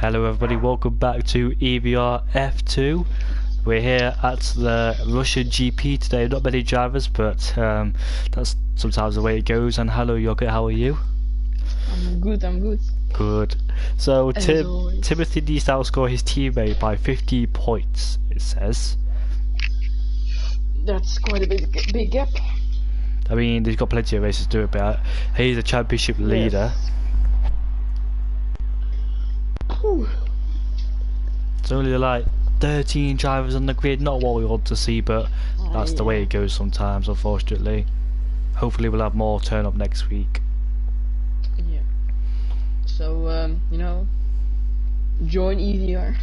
Hello everybody, welcome back to EVR F2. We're here at the Russian GP today. Not many drivers, but that's sometimes the way it goes. And hello Yogurt, how are you? I'm good. Good. So Timothy needs to outscore his teammate by 50 points, it says. That's quite a big gap. I mean, he's got plenty of races to do it, but he's a championship leader. Yes. It's only like 13 drivers on the grid, not what we want to see, but that's the way it goes sometimes, unfortunately. Hopefully we'll have more turn up next week. Yeah. So, you know, join EVR.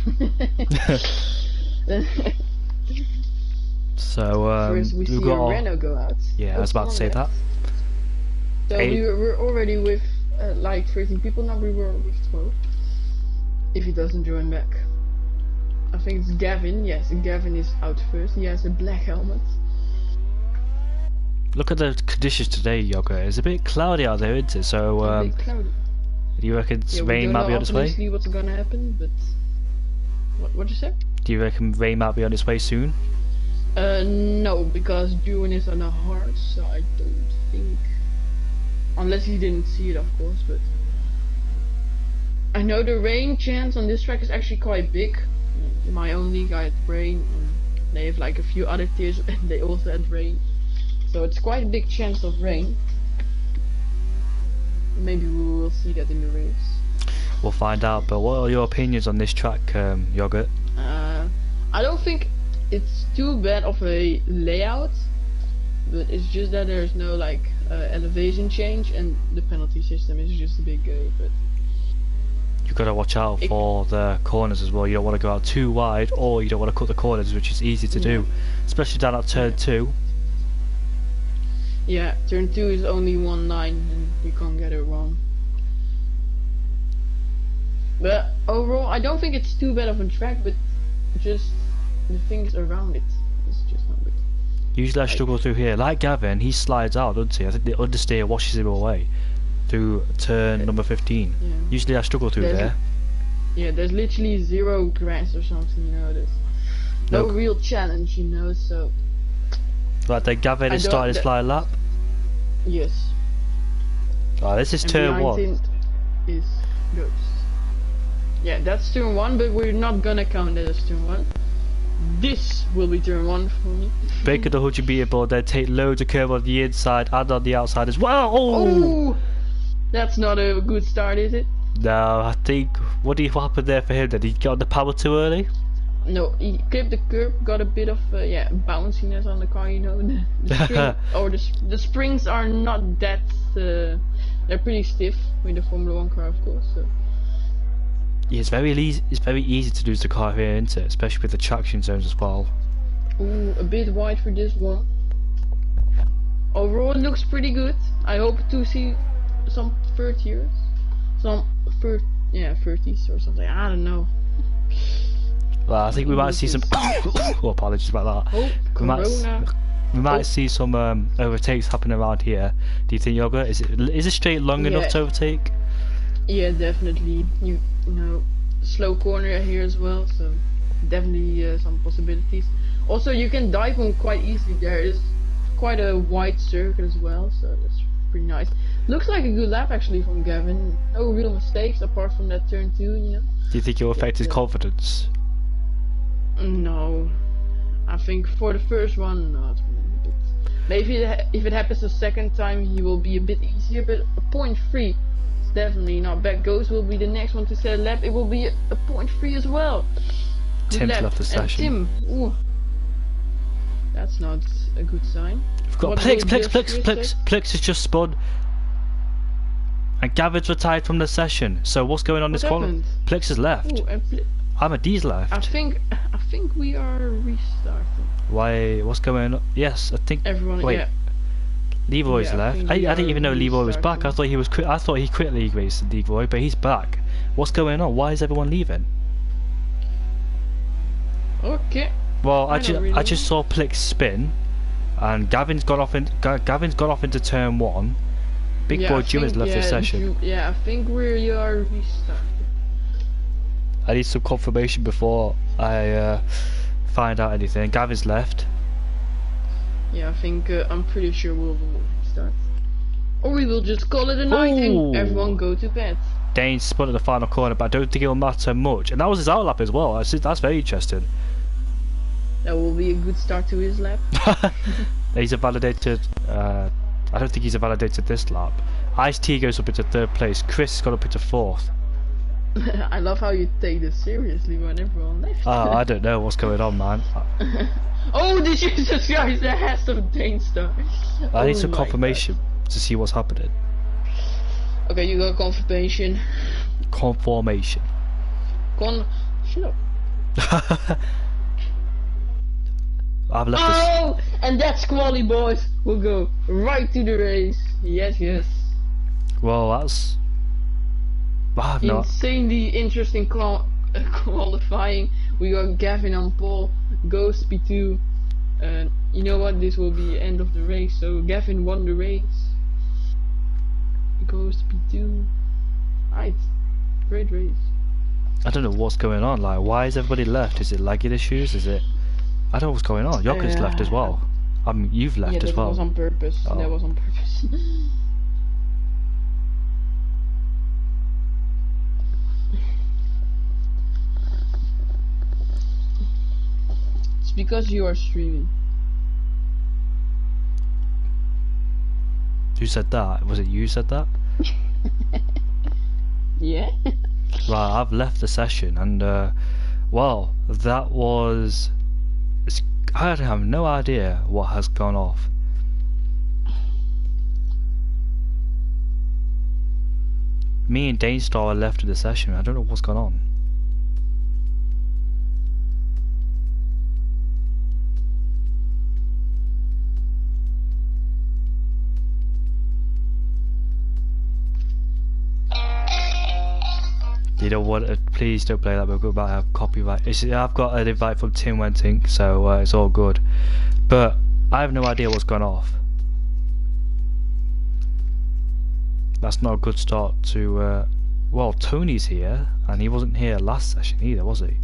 So, first we see a Renault go out. Yeah, I was about to say that. So we're already with like 13 people now. We were with 12. If he doesn't join back, I think it's Gavin. Yes, Gavin is out first. He has a black helmet. Look at the conditions today, Yoga. It's a bit cloudy out there, isn't it? So, a bit cloudy. Do you reckon rain might be on its way? We don't know what's gonna happen, but what'd you say? Do you reckon rain might be on its way soon? No, because June is on a hard, so I don't think. Unless he didn't see it, of course, but. I know the rain chance on this track is actually quite big. In my own league I had rain, and they have like a few other tiers and they also had rain. So it's quite a big chance of rain. Maybe we will see that in the race. We'll find out, but what are your opinions on this track, Yogurt? I don't think it's too bad of a layout, but it's just that there's no like elevation change, and the penalty system is just a bit gay, but You've got to watch out for the corners as well. You don't want to go out too wide, or you don't want to cut the corners, which is easy to do, especially down at turn 2. Yeah, turn 2 is only one line and you can't get it wrong. But overall, I don't think it's too bad of a track, but just the things around it is just not good. Usually I struggle through here. Like Gavin, he slides out, doesn't he? I think the understeer washes him away through turn number 15. Yeah. Usually I struggle through there. Yeah, there's literally 0 grass or something, you know. There's no real challenge, you know, so. Right, then Gavin is starting his fly lap. Yes. Right, this is turn 1. Is Ghost. Yeah, that's turn 1, but we're not gonna count that as turn 1. This will be turn 1 for me. Break the 100 meter board, then take loads of curve on the inside and on the outside as well. Oh! That's not a good start, is it? No, I think what happened there for him? Did he got the power too early? No, he clipped the curb, got a bit of bounciness on the car, you know. The springs are not that. They're pretty stiff with the Formula 1 car, of course. So. Yeah, it's very easy. It's very easy to lose the car here, isn't it? Especially with the traction zones as well. Ooh, a bit wide for this one. Overall, it looks pretty good. I hope to see some 30s, some 30s or something. I don't know. Well, I think we might see some. Oh, apologies about that. Oh, we might see some overtakes happening around here. Do you think, Yoga? Is it straight long enough to overtake? Yeah, definitely. You know, slow corner here as well, so definitely some possibilities. Also, you can dive on quite easily. There is quite a wide circuit as well, so that's pretty nice. Looks like a good lap actually from Gavin. No real mistakes apart from that turn 2, you know. Do you think it will affect his confidence? No, I think for the first one, not really. Maybe if it happens the second time, he will be a bit easier. But a 0.3 is definitely not bad. Ghost will be the next one to set a lap. It will be a 0.3 as well. Tim's left the session. Tim, ooh, that's not a good sign. We've got Plix has just spun. And Gavin's retired from the session. So what's going on this qualifying? Plix has left. Ooh, and Ahmadi's left. I think we are restarting. Why? What's going on? Yes, I think. Everyone. Wait. Yeah. Leroy's left. I didn't even know Leroy was back. I thought he was. I thought he quit league race, Leroy, but he's back. What's going on? Why is everyone leaving? Okay. Well, I just saw Plix spin, and Gavin's gone off into turn 1. Big boy Jim has left the session. I think we are restarting. I need some confirmation before I find out anything. Gavin's left. Yeah, I think I'm pretty sure we'll start. Or we will just call it a night and everyone go to bed. Dane spun at the final corner, but I don't think it'll matter much. And that was his outlap as well. That's very interesting. That will be a good start to his lap. He's a validated. I don't think he's a validated this lap. Ice-T goes up into 3rd place. Chris got up into 4th. I love how you take this seriously when everyone left. I don't know what's going on, man. Oh, did you just guys the has of Dane Star? I need some confirmation to see what's happening. Okay, you got confirmation. Confirmation. Shut up. I've left Oh, and that's quality, boys. We'll go right to the race. Yes, yes. Well, that's. Insanely interesting qualifying. We got Gavin on pole, Ghost P2, and you know what? This will be end of the race. So Gavin won the race. Ghost P2. Right, great race. I don't know what's going on. Like, why is everybody left? Is it lagging issues? Is it? I don't know what's going on. Yoka's left as well. You've left as well. That was on purpose. Oh. That was on purpose. It's because you are streaming. Who said that? Was it you said that? Yeah. Right, I've left the session and well, that was. I have no idea what has gone off. Me and Danestar are left of the session. I don't know what's gone on. You know what? Please don't play that. We'll go back to copyright. I've got an invite from Tim Wenting, so it's all good. But I have no idea what's gone off. That's not a good start to. Well, Tony's here, and he wasn't here last session either, was he?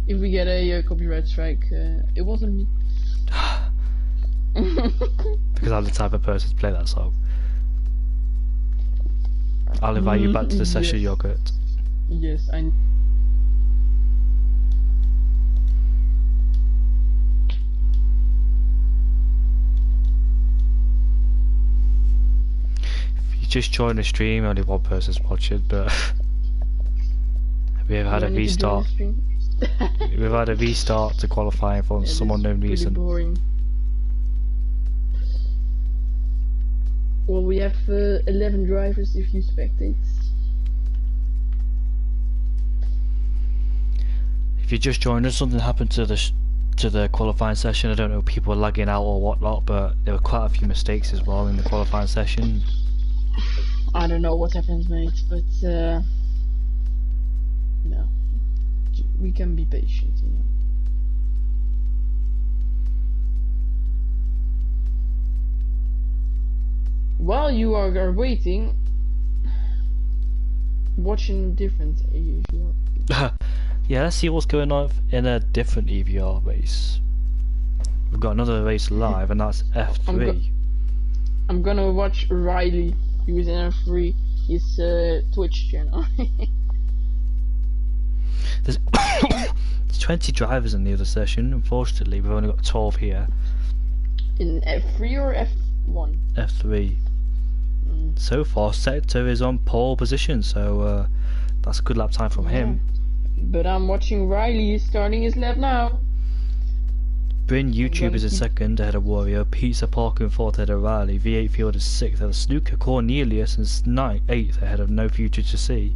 If we get a copyright strike, it wasn't me. Because I'm the type of person to play that song. I'll invite you back to the session, yes. Yogurt. Yes, I. If you just join the stream, only one person's watching, but we've had a restart. We've had a restart to qualifying for some unknown reason. Boring. Well, we have 11 drivers if you spectate. If you just joined us, something happened to the qualifying session. I don't know, people were lagging out or whatnot, but there were quite a few mistakes as well in the qualifying session. I don't know what happened, mate, but no, we can be patient, you know. While you are waiting, watching different EVR. Yeah, let's see what's going on in a different EVR race. We've got another race live, and that's F3. I'm gonna watch Riley. He was in F3. His Twitch channel. There's 20 drivers in the other session. Unfortunately, we've only got 12 here. In F3 or F1? F3. So far, Sector is on pole position, so that's a good lap time from him. But I'm watching Riley. He's starting his lap now. Bryn YouTube is in second ahead of Warrior. Pizza Parker in fourth ahead of Riley. V8 Field is sixth ahead of Snooker. Cornelius is eighth ahead of No Future to See.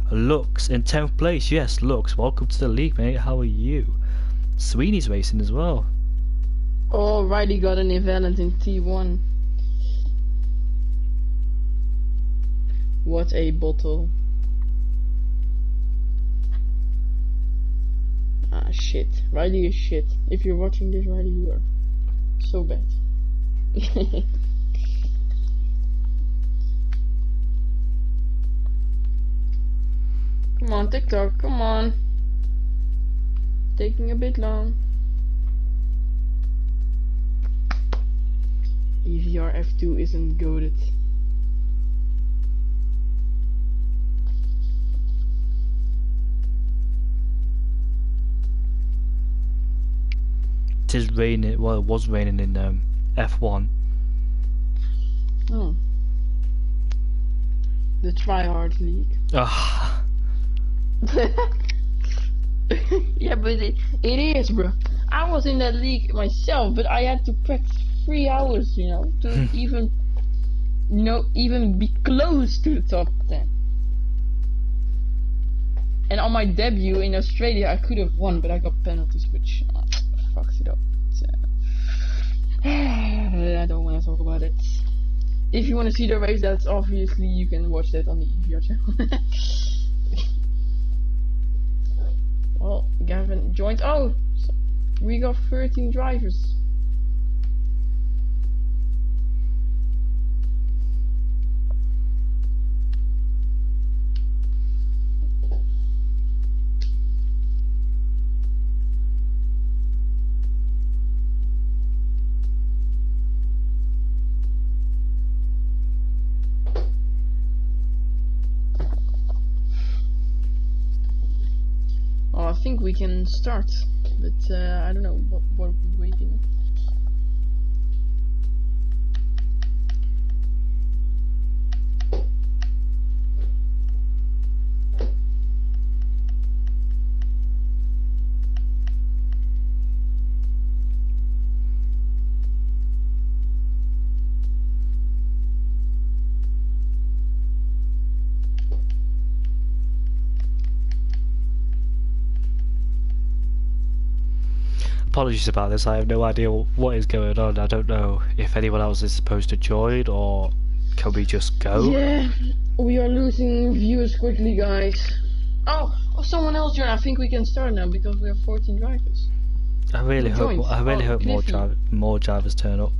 Lux in 10th place. Yes, Lux. Welcome to the league, mate. How are you? Sweeney's racing as well. Oh, Riley got an event in T1. What a bottle. Ah, shit. Riley is shit. If you're watching this, Riley, you are so bad. Come on, TikTok, come on. Taking a bit long. EVR F2 isn't goated. It is raining. Well, it was raining in F1. Oh. The tryhard league. Ah, Yeah, but it is, bro. I was in that league myself, but I had to practice 3 hours, you know, to even, you know, even be close to the top 10. And on my debut in Australia, I could have won, but I got penalties, which fucked it up. So, I don't want to talk about it. If you want to see the race, that's obviously you can watch that on the EVR channel. Well, Gavin joined. Oh, we got 13 drivers. Oh, I think we can start, but I don't know what we're waiting. apologies about this. I have no idea what is going on. I don't know if anyone else is supposed to join or can we just go? Yeah, we are losing viewers quickly, guys. Oh, someone else joined. I think we can start now because we have 14 drivers. I really hope more drivers turn up.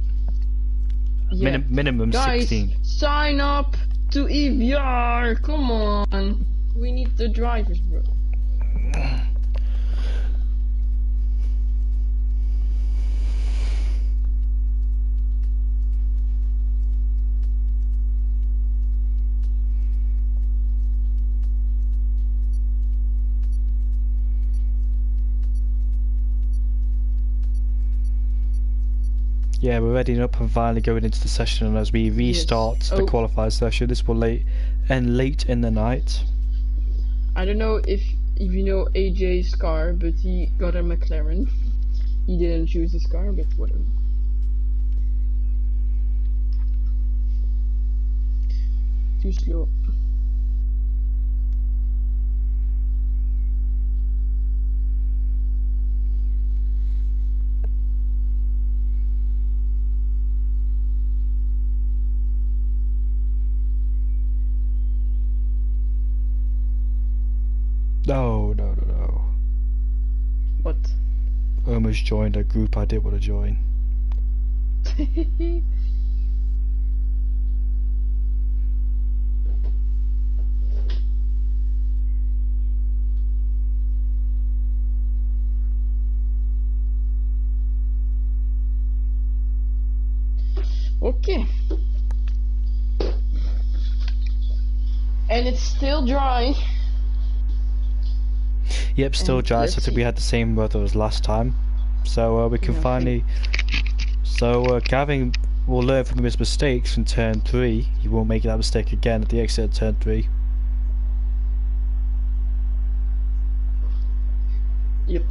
Yeah. Minimum guys, 16. Sign up to EVR. Come on, we need the drivers, bro. Yeah, we're readying up and finally going into the session, and as we restart the qualifier session, this will end late in the night. I don't know if you know AJ's car, but he got a McLaren. He didn't choose his car, but whatever. Too slow. No. What? I almost joined a group I didn't want to join. Okay. And it's still dry. Yep, still dry, so I think we had the same weather as last time. So we can finally... So Gavin will learn from his mistakes from turn 3. He won't make that mistake again at the exit of turn 3. Yep.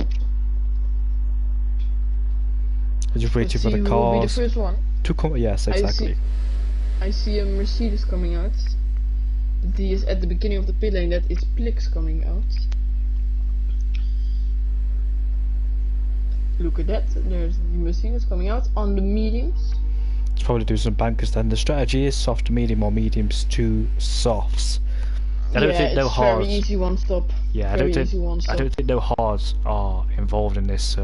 I'm just waiting for the cars. Who will be the first one? To come, yes, exactly. I see a Mercedes coming out. He is at the beginning of the pit lane. That is Plix coming out. Look at that. There's Mercedes coming out on the mediums. Let's probably do some bankers then. The strategy is soft to medium or mediums to softs. I don't think no hards. Very easy one stop. Yeah, I don't think no hards are involved in this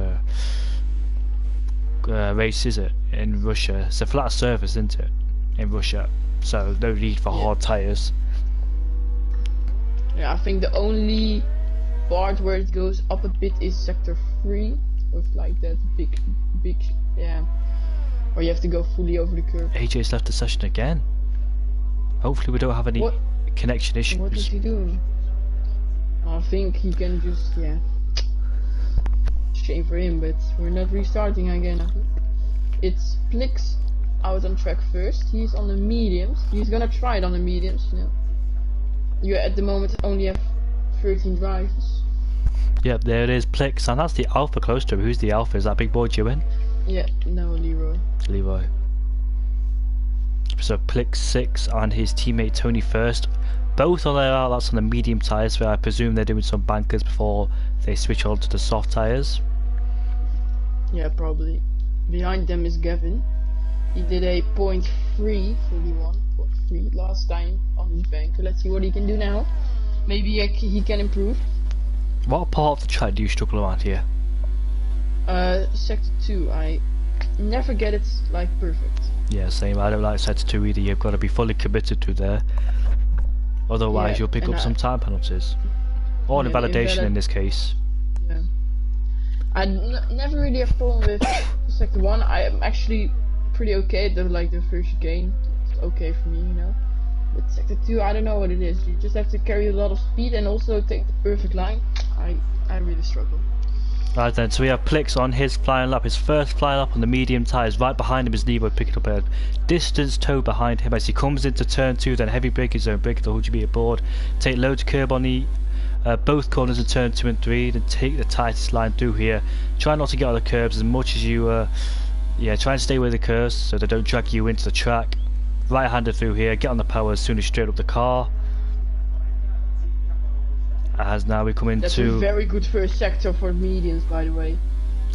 race, is it? In Russia, it's a flat surface, isn't it? In Russia, so no need for hard tyres. Yeah, I think the only part where it goes up a bit is sector 3, with like that big, yeah, where you have to go fully over the curve. AJ's left the session again. Hopefully we don't have any connection issues. What is he doing? I think he can just, yeah. Shame for him, but we're not restarting again. I think. It's Plix out on track first. He's on the mediums. He's gonna try it on the mediums, you know. You at the moment only have 13 drivers. Yep, there it is, Plix, and that's the Alpha close to him. Who's the Alpha? Is that big boy Jewin? Yeah, no, Leroy. Leroy. So Plix 6 and his teammate Tony first. Both on their outlets on the medium tyres, where I presume they're doing some bankers before they switch on to the soft tyres. Yeah, probably. Behind them is Gavin. He did a 0.3 last time on his banker. Let's see what he can do now. Maybe he can improve. What part of the track do you struggle around here? Sector 2. I never get it like perfect. Yeah, same. I don't like sector 2 either. You've got to be fully committed to there. Otherwise, you'll pick up some time penalties. Or invalidation in this case. Yeah. I never really have a problem with sector 1. I am actually pretty okay at the first chicane. It's okay for me, you know. But sector 2, I don't know what it is. You just have to carry a lot of speed and also take the perfect line. I really struggle. Right then, so we have Plix on his flying lap, his first flying lap on the medium tyres. Right behind him is Leroy picking up a distance toe behind him as he comes into turn 2, then heavy braking zone, breaking the 100 metre board. Take low to curb on the both corners in turn 2 and 3, then take the tightest line through here. Try not to get on the curbs as much as you, try and stay with the curves so they don't drag you into the track. Right-hander through here, get on the power as soon as straight up the car. As now we come into... That's a very good first sector for mediums, by the way.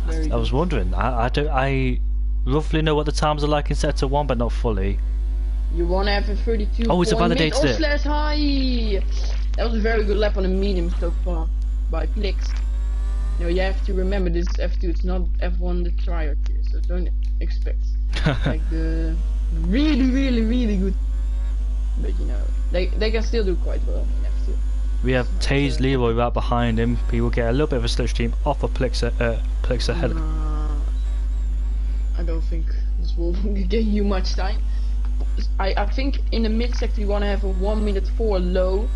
I was wondering. I roughly know what the times are like in sector 1, but not fully. You want to have a 32. Oh, it's a validated it. Slash high. That was a very good lap on the medium so far by Plix. You know, you have to remember this is F2. It's not F1 the triarch here, so don't expect like the really good. But you know, they can still do quite well in F2. We have Taze Leroy right behind him. He will get a little bit of a slipstream off of Plix ahead. I don't think this will give you much time. I think in the mid sector you want to have a 1:04 low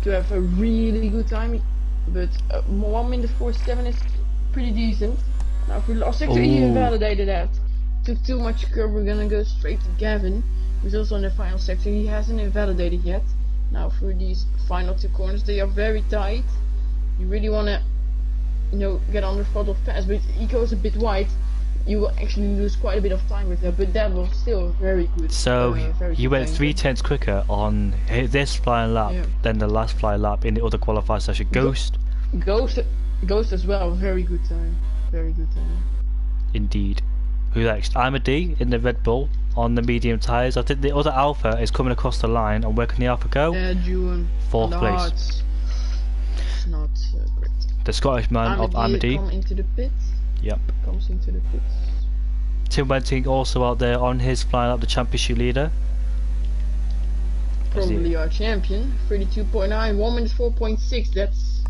to have a really good time. But 1:47 is pretty decent. Now for the last sector he invalidated that. Took too much curve. We're gonna go straight to Gavin, who's also in the final sector. He hasn't invalidated yet. Now for these final 2 corners, they are very tight. You really want to, you know, get under throttle fast, but he goes a bit wide. You will actually lose quite a bit of time with that, but that was still very good. So he went 3/10 quicker on this flying lap than the last flying lap in the other qualifier session. Ghost as well, very good time. Very good time. Indeed. Who next? I'm a D in the Red Bull on the medium tyres. I think the other Alpha is coming across the line, and where can the Alpha go? June. 4th place. It's not great. The Scottish man of Amity. Come into the pits. Yep. Comes into the pits. Tim Wenting also out there on his flying up, the championship leader. Probably our champion. 32.9, 1:04.6. That's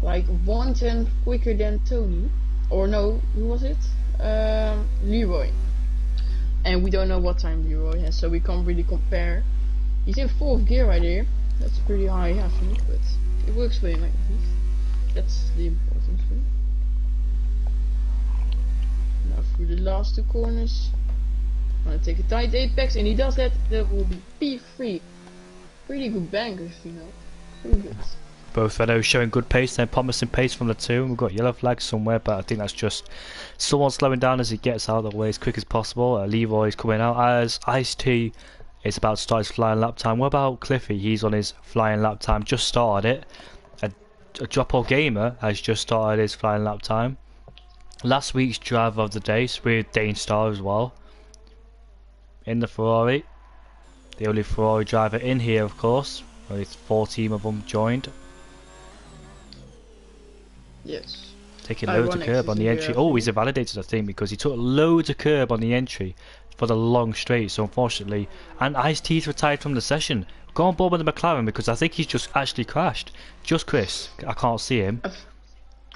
like 1/10 quicker than Tony. Or no, who was it? Leroy. And we don't know what time Leroy has, so we can't really compare. He's in 4th gear right here. That's pretty high, I think, but it works for him at least. That's the important thing. Now through the last 2 corners. I'm gonna take a tight apex, and he does that. That will be P3. Pretty good bankers, you know. Pretty good. Both I know showing good pace, then promising pace from the 2. We've got yellow flags somewhere, but I think that's just someone slowing down as he gets out of the way as quick as possible. Leroy is coming out as Ice-T is about to start his flying lap time. What about Cliffy? He's on his flying lap time, just started it. A Drop-All Gamer has just started his flying lap time. Last week's driver of the day with Dane Star as well. In the Ferrari. The only Ferrari driver in here, of course. Only 14 of them joined. Yes. Taking loads of curb on the entry. Oh, he's invalidated, I think, because he took loads of curb on the entry for the long straight. So unfortunately, and Ice-T's retired from the session. Go on board with the McLaren because I think he's just actually crashed. Just Chris. I can't see him.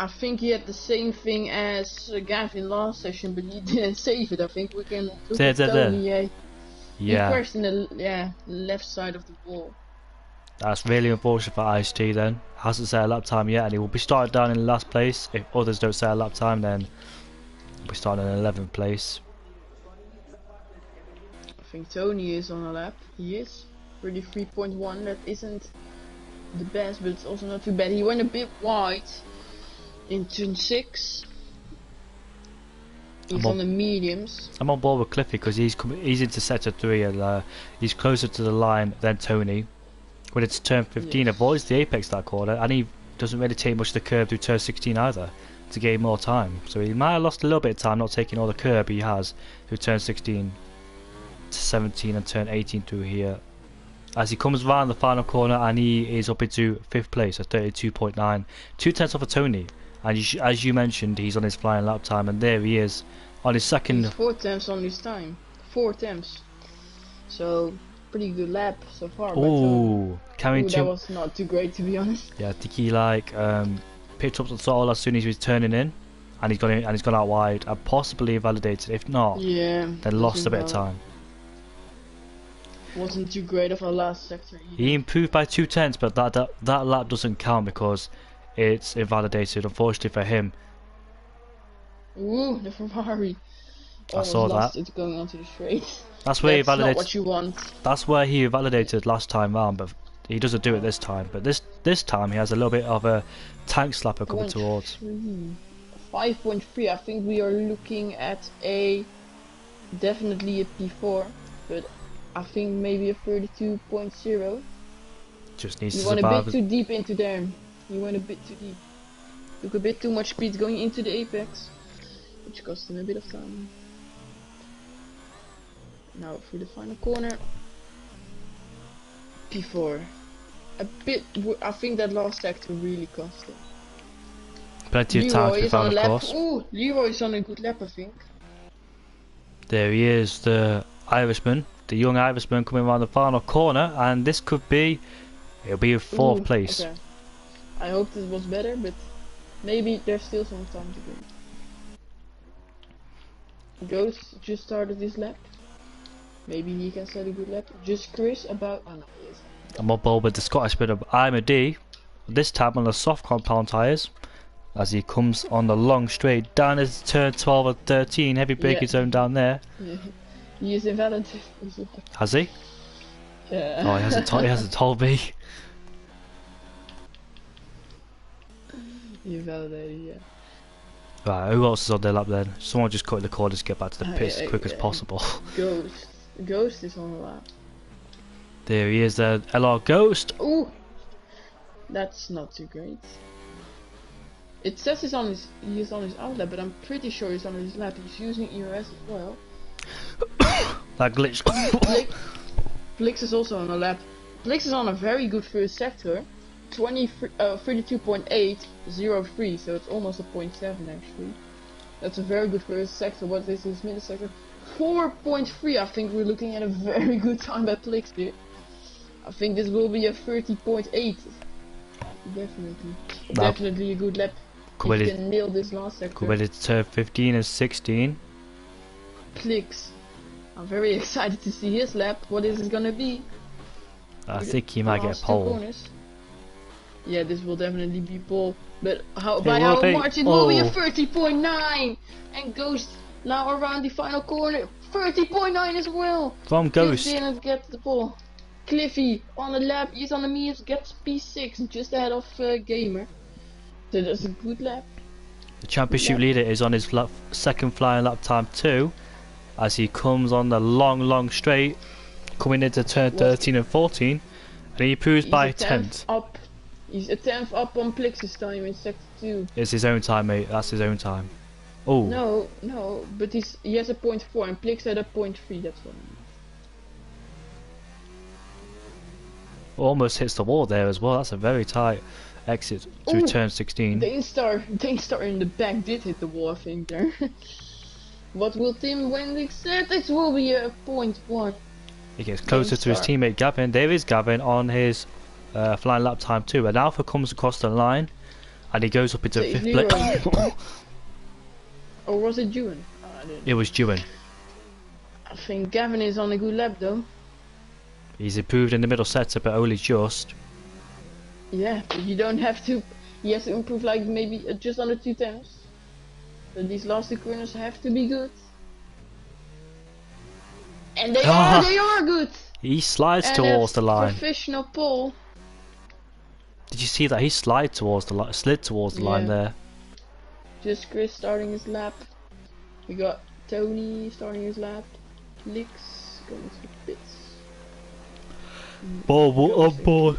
I think he had the same thing as Gavin last session, but he didn't save it. I think we can look at Tony. He crashed in the left side of the wall. That's really unfortunate for Ice-T then. Hasn't set a lap time yet and he will be started down in last place. If others don't set a lap time then we'll be starting in 11th place. I think Tony is on a lap. He is. 33.1, that isn't the best, but it's also not too bad. He went a bit wide in turn 6. He's on the mediums. I'm on board with Cliffy because he's into sector 3 and he's closer to the line than Tony. When it's turn 15, avoids the apex that corner, and he doesn't really take much of the curb through turn 16 either to gain more time. So he might have lost a little bit of time not taking all the curb he has through turn 16 to 17 and turn 18 through here. As he comes round the final corner and he is up into 5th place at 32.9, 2 tenths off of Tony. And as you mentioned, he's on his flying lap time, and there he is on his second. He's 4 tenths on his time. 4 tenths. So pretty good lap so far. Ooh, that was not too great to be honest. Yeah, I think he picked up the throttle as soon as he was turning in, and he's gone out wide and possibly invalidated. If not, then lost a bit of time. Wasn't too great of a last sector either. He improved by 2 tenths, but that lap doesn't count because it's invalidated, unfortunately for him. Ooh, the Ferrari. I saw that. It's going onto the straight. That's where he validated. Not what you want. That's where he validated last time round, but he doesn't do it this time. But this time he has a little bit of a tank slapper coming towards. 5.3. I think we are looking at definitely a P4, but I think maybe a 32.0. Just needs to survive. You went a bit too deep into there. You went a bit too deep. Took a bit too much speed going into the apex, which cost him a bit of time. Now through the final corner. P4. A bit. I think that last sector really cost him. Plenty of time to be found, of course. Ooh, Leroy's on a good lap, I think. There he is, the Irishman, the young Irishman coming around the final corner, and this could be. It'll be a 4th place. Okay. I hope this was better, but maybe there's still some time to go. Ghost just started this lap. Maybe he can set a good lap. Just Chris about. Oh no, he isn't. I'm on board with the Scottish of I'm a D. This time on the soft compound tyres. As he comes on the long straight down his turn 12 and 13. Heavy braking zone down there. Yeah. He is invalidated. Has he? Yeah. Oh, he hasn't told me. He invalidated, yeah. Right, who else is on their lap then? Someone just cut the corners to get back to the pits as quick as possible. Ghost is on the lap. There he is there, LR Ghost. Ooh! That's not too great. It says he's on his outlap, but I'm pretty sure he's on his lap. He's using ERS as well. That glitch. Blix is also on a lap. Blix is on a very good first sector. 32.803, so it's almost a 0.7 actually. That's a very good first sector. What is his middle sector? 4.3. I think we're looking at a very good time by Blix here. I think this will be a 30.8. Definitely a good lap. He can nail this last sector. Could it turn 15 and 16? Blix. I'm very excited to see his lap. What is it gonna be? I think he might get pole. Yeah, this will definitely be pole. But by how much? It will be a 30.9! And Ghost now around the final corner. 30.9 as well! From Ghost. He didn't get the pole. Cliffy on the lap, he's on the mediums, gets P6 just ahead of Gamer. So that's a good lap. The championship leader is on his second flying lap time too, as he comes on the long straight, coming into turn 13 and 14, and he improves by 10th. He's a 10th up on Plix's time in sector 2. It's his own time, mate. That's his own time. Oh. No, but he has a 0.4 and Plix had a 0.3. That's what. Almost hits the wall there as well. That's a very tight exit through turn 16. Dainstar in the back did hit the wall, I think there. What will Tim Wendick set? It will be a 0.1. He gets closer to his Start. teammate Gavin. There is Gavin on his flying lap time too. And Alpha comes across the line, and he goes up into Say 5th zero. place. Or was it June? Oh, I didn't. It was Ewan. I think Gavin is on a good lap though. He's improved in the middle sector, but only just. Yeah, but you don't have to. He has to improve like maybe just under 2 times. But these last 2 corners have to be good. And they are good. He slides And towards the a line. Professional pole. Did you see that? He slid towards the line Yeah. there. Just Chris starting his lap. We got Tony starting his lap. Lix going to the pits. Ball on board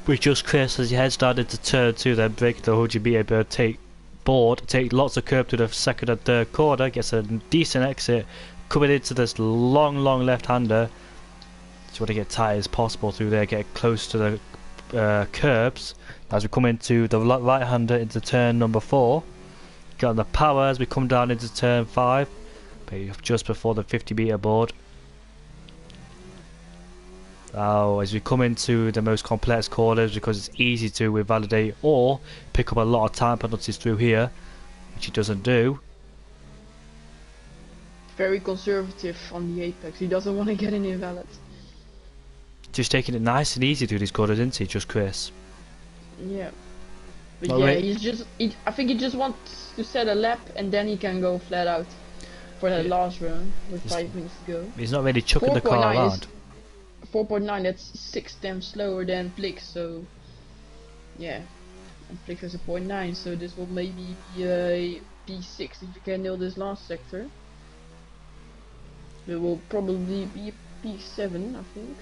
with just Chris as he heads down into turn 2, then breaking the 100 meter, but take lots of curb to the 2nd and 3rd corner, gets a decent exit, coming into this long left-hander. Just want to get tight as possible through there, get close to the curbs as we come into the right-hander into turn number 4. Got the power as we come down into turn 5, but just before the 50 meter board. Now, as we come into the most complex corners, because it's easy to invalidate or pick up a lot of time penalties through here, which he doesn't do. Very conservative on the apex. He doesn't want to get an invalid. Just taking it nice and easy through these corners, isn't he? Just Chris. Yeah. But Well, yeah, wait. I think he just wants to set a lap and then he can go flat out for that last run with 5 minutes to go. He's not really chucking the car 4.9 around. 4.9, that's 6 times slower than Plix, so yeah. And Plix has a 0.9, so this will maybe be a P6 if you can nail this last sector. It will probably be a P7, I think.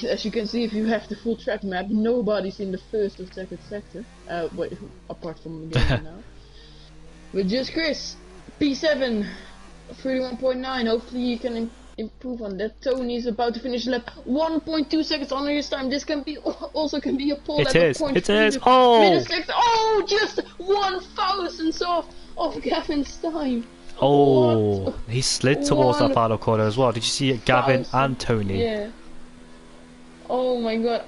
As you can see, if you have the full track map, nobody's in the 1st or 2nd sector. Wait, apart from the game now. But just Chris, P7, 31.9. Hopefully he can improve on that. Tony is about to finish lap 1.2 seconds under his time. This can be also can be a pole. It is. Oh! Oh, just 1,000th of Gavin's time. Oh, What? he slid towards that final corner as well. Did you see it, Gavin 1,000. and Tony? Yeah. Oh my god.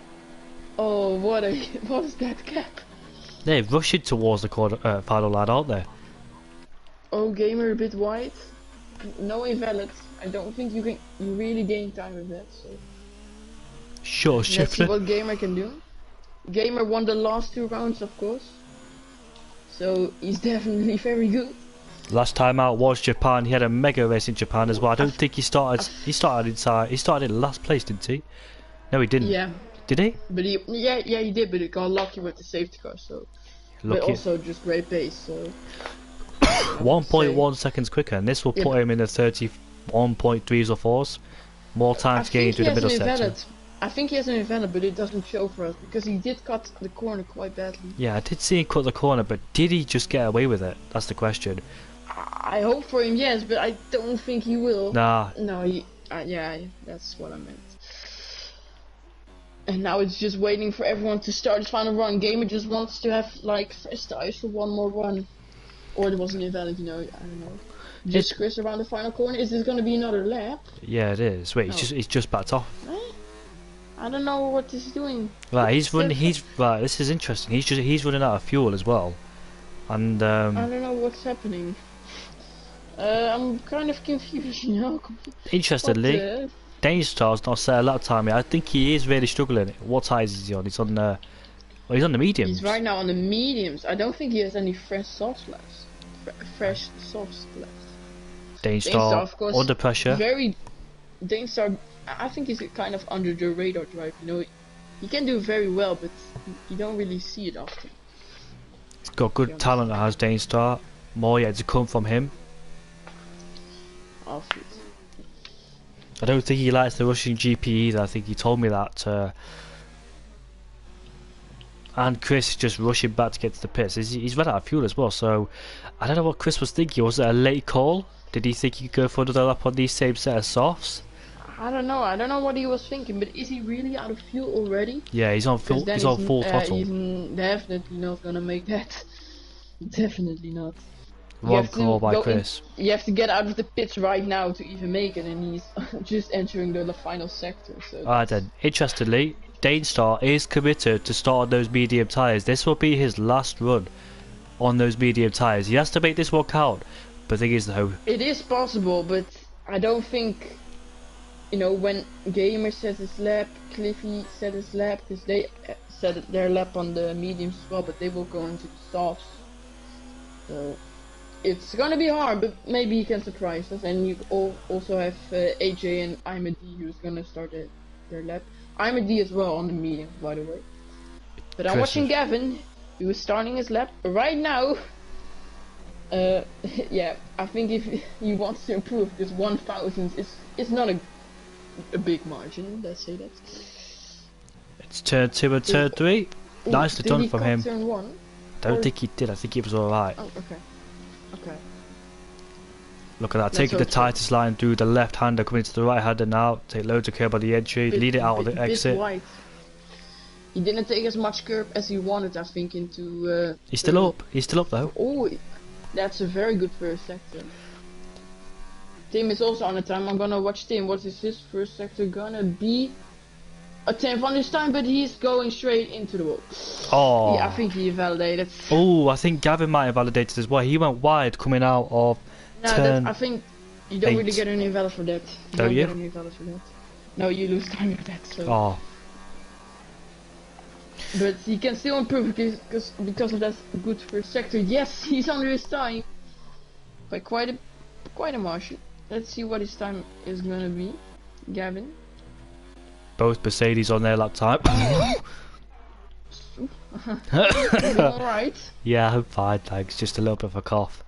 Oh, what was that gap? They're rushing towards the corner, final line, aren't they? Oh, gamer a bit wide. No invalid. I don't think you really gain time with that. So Sure, let's see shifter. what gamer can do. Gamer won the last 2 rounds, of course. So he's definitely very good. Last time out was Japan. He had a mega race in Japan as well. I don't think he started. He started in last place, didn't he? No, he didn't. Yeah, Did he? but he did, but he got lucky with the safety car. So, but Lucky. also just great pace. So 1.1 seconds quicker, and this will Yeah, put him in the 31.3s or 4s. More time to I gain think through he the has middle an sector. invalid. I think he has an invalid, but it doesn't show for us because he did cut the corner quite badly. Yeah, I did see him cut the corner, but did he just get away with it? That's the question. I hope for him, yes, but I don't think he will. Nah, No, yeah, that's what I meant. And now it's just waiting for everyone to start his final run. Gamer just wants to have like fresh tires for one more run. Or there was an invalid, I don't know. Just Chris around the final corner. Is this gonna be another lap? yeah, it is. Wait, No. he's just backed off. I don't know what he's doing. Right, he's running. Right. This is interesting. He's running out of fuel as well, and I don't know what's happening. I'm kind of confused, interestingly, What, Danestar's not set a lap time yet. I think he is really struggling. What tires is he on? He's on the. Well, he's on the mediums. he's right now on the mediums. I don't think he has any fresh softs left. Fresh softs left. Danestar, of course, under pressure. Very Danestar. I think he's kind of under the radar drive. He can do very well, but you don't really see it often. He's got good talent, has Danestar. More yet to come from him. Often. I don't think he likes the Russian GP either. I think he told me that. And Chris is just rushing back to get to the pits. He's run out of fuel as well, so I don't know what Chris was thinking. Was it a late call? Did he think he could go for another lap on these same set of softs? I don't know what he was thinking, but is he really out of fuel already? Yeah, he's on full. He's on full throttle. He's definitely not gonna make that. Definitely not. You Wrong have to call by go in, Chris. you have to get out of the pits right now to even make it, and he's just entering the final sector. So Alright then, interestingly, Danestar is committed to start on those medium tyres. This will be his last run on those medium tyres. He has to make this one count. But the thing is though, it is possible, but I don't think, you know, when Gamer set his lap, Cliffy set his lap, because they set their lap on the mediums as well, but they will go into the softs. So it's gonna be hard, but maybe he can surprise us. And you also have AJ and Imad who's gonna start their lap. Imad as well on the mediums, by the way. But I'm watching Gavin, who is starting his lap right now. Yeah, I think if he wants to improve, this 1,000 is not a big margin. Let's say that. it's turn 2 and turn 3. Nicely done from him. Turn 1? Don't think he did. I think he was alright. Oh, okay. Okay. Look at that, taking the tightest line through the left hander, coming to the right hander now. Take loads of curb on the entry, lead it out of the exit. Wide. He didn't take as much curb as he wanted, I think, into. He's still up. He's still up though. Oh, that's a very good first sector. Tim is also on the time. I'm gonna watch Tim. What is his first sector gonna be? A 10th on this time, but he's going straight into the wall. Oh. Yeah, I think he validated. Oh, I think Gavin might have validated as well. He went wide coming out of turn. I think you don't 8. really get any valid for that. Don't you? Get any valid for that. No, you lose time with that. So. Oh. But he can still improve because of that good first sector. Yes, he's under his time by quite a margin. Let's see what his time is gonna be, Gavin. Both Mercedes on their lap time. Alright. Yeah, I'm fine, thanks. Just a little bit of a cough.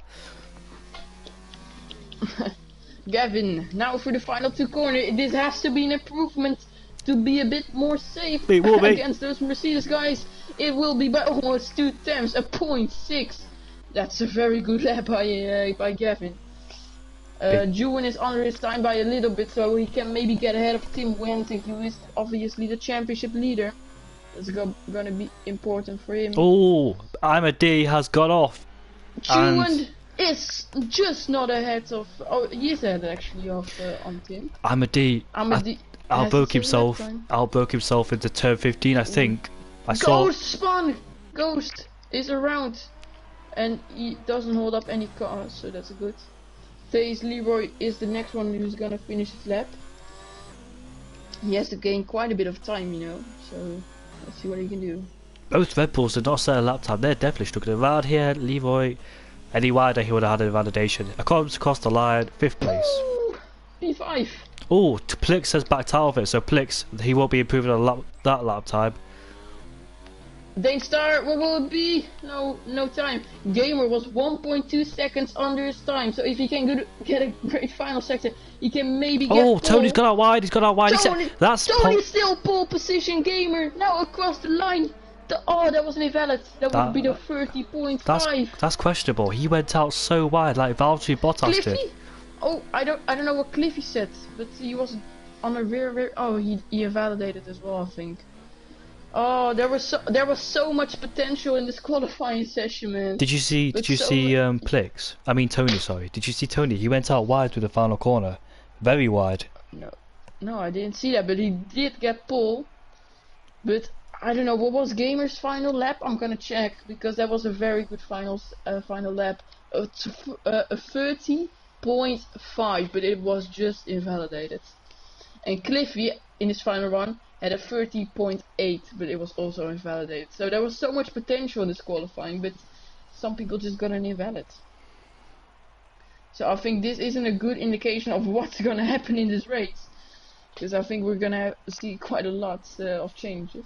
Gavin, now for the final 2 corners. This has to be an improvement to be a bit more safe It will be. against those Mercedes guys. It will be by almost 2 tenths, a 0.6. That's a very good lap by Gavin. Juwen is under his time by a little bit, so he can maybe get ahead of Tim Wenting, who is obviously the championship leader. That's gonna be important for him. Oh, Imad has got off. Juwen is just not ahead of. Oh, he is ahead actually of on Tim. Imad outbroke himself into turn 15, I think. I saw. Ghost spun! Ghost is around, and he doesn't hold up any cars, so that's good. Taze Leroy is the next one who's gonna finish his lap. He has to gain quite a bit of time, you know, so let's see what he can do. Both Red Bulls did not set a lap time. They're definitely stuck around here. Leroy, any wider, he would have had a validation. Comes across the line, 5th place. Ooh, P5. Oh, Plix has backed out of it, so Plix, he won't be improving on that lap time. Danestar, what will it be? No time. Gamer was 1.2 seconds under his time, so if he can get a great final sector, he can maybe get. Oh, Tony's got out wide. He's got out wide. Tony's still pole position. Gamer now across the line. That wasn't invalid. That would be the 30.5. That's questionable. He went out so wide, like Valtteri Bottas did. Oh, I don't know what Cliffy said, but he was on a rear. Oh, he invalidated as well, I think. Oh, there was so much potential in this qualifying session, man. Did you see Plix? I mean Tony, sorry. Did you see Tony? He went out wide through the final corner, very wide. No, I didn't see that, but he did get pole. But I don't know what was Gamer's final lap. I'm gonna check because that was a very good final lap. A 30.5, but it was just invalidated. And Cliffy in his final run had a 30.8, but it was also invalidated. So there was so much potential in this qualifying, but some people just got an invalid. So I think this isn't a good indication of what's gonna happen in this race, because I think we're gonna see quite a lot of changes.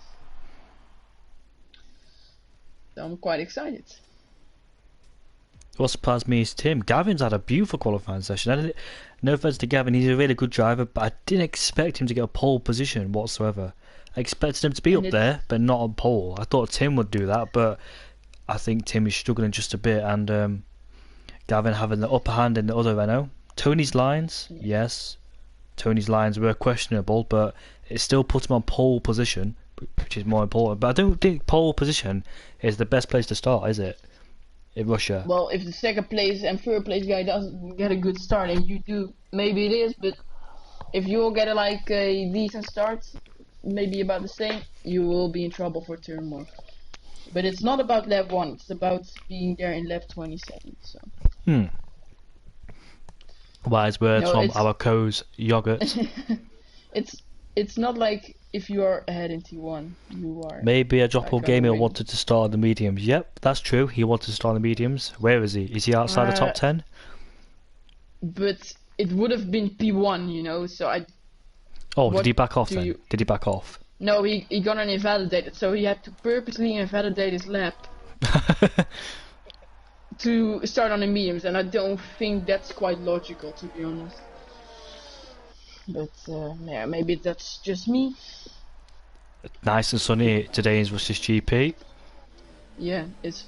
So I'm quite excited. What surprised me is Tim. Gavin's had a beautiful qualifying session. No offense to Gavin, he's a really good driver, but I didn't expect him to get a pole position whatsoever. I expected him to be up there, but not on pole. I thought Tim would do that, but I think Tim is struggling just a bit, and Gavin having the upper hand in the other Renault. Tony's lines, yes, Tony's lines were questionable, but it still put him on pole position, which is more important. But I don't think pole position is the best place to start, is it? in Russia. Well, if the second place and third place guy doesn't get a good start and you do, maybe it is, but if you all get a decent start, maybe about the same, you will be in trouble for turn 1. But it's not about lap 1, it's about being there in lap 27, so. Wise words No, from our co's yogurt. It's not like if you are ahead in T1, you are. Maybe a Dropple like, gamer win. wanted to start on the mediums. Yep, that's true. He wanted to start on the mediums. Where is he? Is he outside the top 10? But it would have been P1, you know, so I. Oh, what did he back off do then? you- Did he back off? No, he got an invalidated, so he had to purposely invalidate his lap to start on the mediums, and I don't think that's quite logical, to be honest. But yeah, maybe that's just me. Nice and sunny today in Russia's GP. Yeah, it's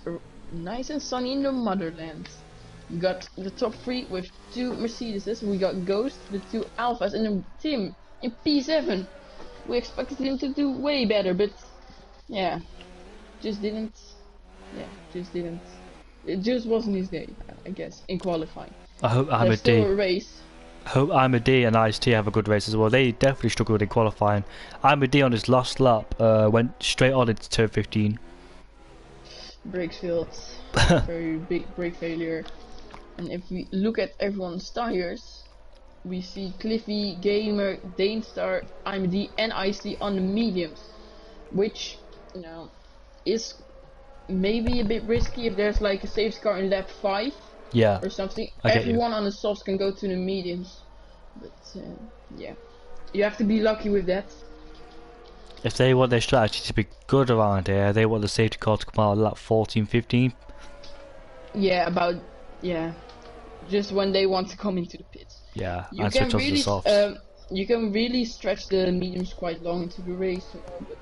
nice and sunny in the motherland. We got the top 3 with 2 Mercedeses. We got Ghost with 2 Alphas, and then Tim in P7. We expected him to do way better, but yeah, just didn't. Yeah, just didn't. It just wasn't his day, I guess, in qualifying. I hope There's still a race. I hope Amadi and IST have a good race as well. They definitely struggled in qualifying. Amadi on his last lap went straight on into turn 15. Brakes failed. Very big brake failure. And if we look at everyone's tires, we see Cliffy, Gamer, Danestar, IMD and IC on the mediums, which, you know, is maybe a bit risky if there's like a safety car in lap 5 Yeah. or something. I get you. Everyone on the softs can go to the mediums, but yeah, you have to be lucky with that. If they want their strategy to be good around here, they want the safety car to come out at lap 14, 15. Yeah, just when they want to come into the pits. Yeah, You and can switch on to the really, softs. you can really stretch the mediums quite long into the race, you know, but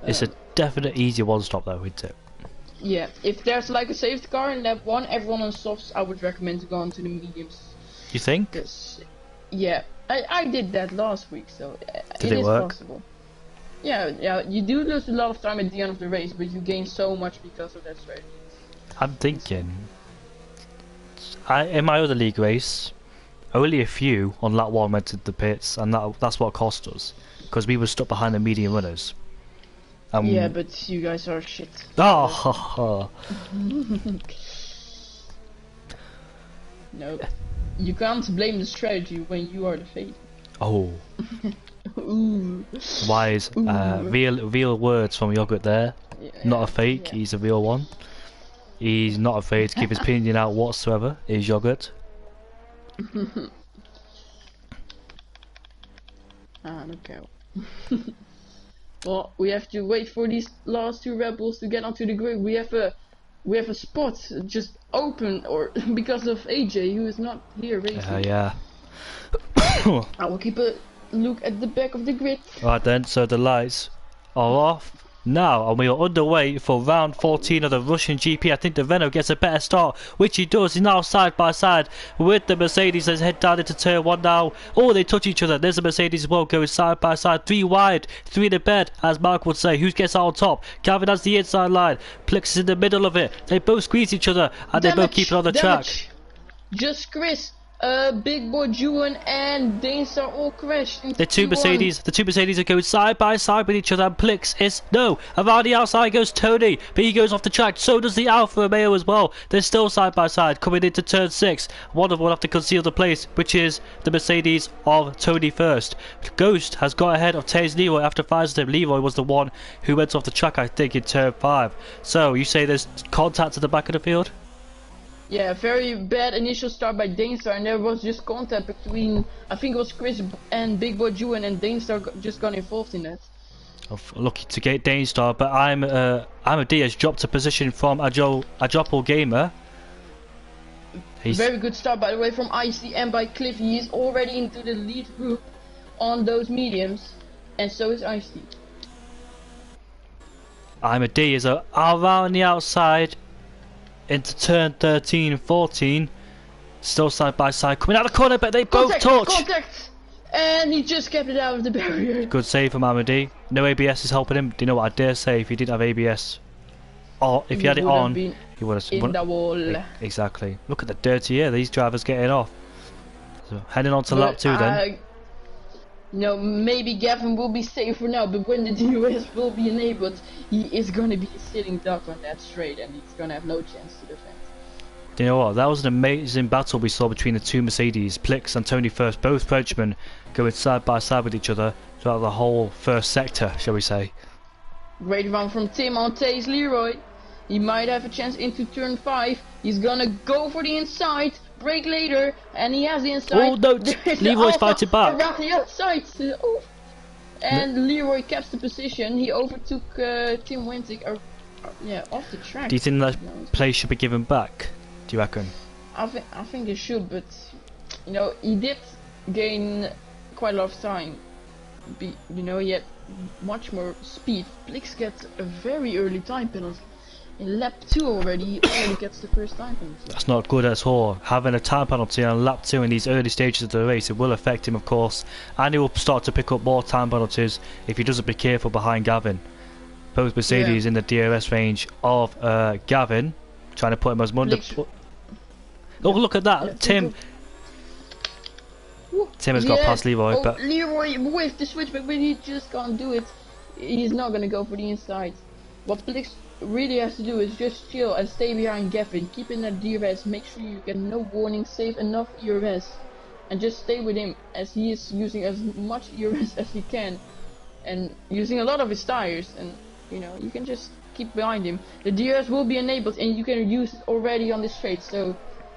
It's a definite easy one stop though, isn't it? yeah, if there's like a safety car in lap 1, everyone on softs, I would recommend to go on to the mediums. You think? Because, yeah, I did that last week, so Did it it is work? possible. Yeah, you do lose a lot of time at the end of the race, but you gain so much because of that strategy. I'm thinking, in my other league race, only a few on lap 1 went to the pits, and that's what cost us, because we were stuck behind the medium runners. Yeah, but you guys are shit. Oh, ha, ha. No, you can't blame the strategy when you are the fate. Oh, Ooh. wise, real words from Yogurt there. Yeah, Not a fake, yeah. he's a real one. He's not afraid to give his opinion out whatsoever, is Yogurt. I don't care. Well, we have to wait for these last 2 Red Bulls to get onto the grid. We have a spot just open, or because of AJ, who is not here racing. Yeah. I will keep a look at the back of the grid. Right then, so the lights are off now, and we are underway for round 14 of the Russian GP. I think the Renault gets a better start, which he does. He's now side by side with the Mercedes. Let's head down into turn 1 now. Oh, they touch each other. There's a Mercedes as well, going side by side, 3 wide, 3 in the bed, as Mark would say. Who gets out on top? Calvin has the inside line. Plex is in the middle of it. They both squeeze each other, and they both keep it on the track. Just Chris, Big Boy Juan and Danes are all crashed. The two Mercedes are going side by side with each other, and Plix is around the outside goes Tony, but he goes off the track. So does the Alfa Romeo as well. They're still side by side coming into turn 6. One of them will have to conceal the place, which is the Mercedes of Tony first. Ghost has got ahead of Taze Leroy after Firestep. Leroy was the one who went off the track, I think, in turn 5. So you say there's contact at the back of the field? Yeah, very bad initial start by Danestar, and there was just contact between, I think it was Chris and Big Boy Juan, and Danestar just got involved in that. Lucky to get Danestar, but I'm a D has dropped a position from Ajopal Gamer. Very good start, by the way, from IC and by Cliff. He is already into the lead group on those mediums, and so is IC. I'm a D is around the outside into turn 13, 14. Still side by side, coming out the corner, but they both touch. Contact! And he just kept it out of the barrier. Good save from Amadi. No ABS is helping him. Do you know what I dare say if he didn't have ABS? oh, if he had it would have on, been he would have in the wall. exactly. Look at the dirty air these drivers getting off. So heading on to lap But 2 then. no, maybe Gavin will be safer now, but when the DRS will be enabled, he is gonna be a sitting duck on that straight, and he's gonna have no chance to defend. Do you know what? That was an amazing battle we saw between the two Mercedes, Plix and Tony First, both Frenchmen going side by side with each other throughout the whole first sector, shall we say. Great run from Tim on Taze Leroy. He might have a chance into turn 5. He's gonna go for the inside, brake later, and he has the inside. Oh no, There's Leroy's the fighting back. around the outside. Oh. And Leroy kept the position. He overtook Tim Wentic off the track. Do you think that place should be given back? Do you reckon? I think it should, but you know, he did gain quite a lot of time. You know, he had much more speed. Plix gets a very early time penalty. In lap 2 already, he already gets the first time penalty. That's not good at all. Having a time penalty on lap 2 in these early stages of the race, it will affect him, of course, and he will start to pick up more time penalties if he doesn't be careful behind Gavin. Both Mercedes in the DRS range of Gavin, trying to put him as under. Oh, look at that, Tim. Tim has got past Leroy, but Leroy with the switchback, but he just can't do it. He's not gonna go for the inside. What Plix really has to do is just chill and stay behind Gavin, keep in that DRS, make sure you get no warning, save enough ERS, and just stay with him as he is using as much ERS as he can, and using a lot of his tires, and you know, you can just keep behind him. The DRS will be enabled and you can use it already on this straight, so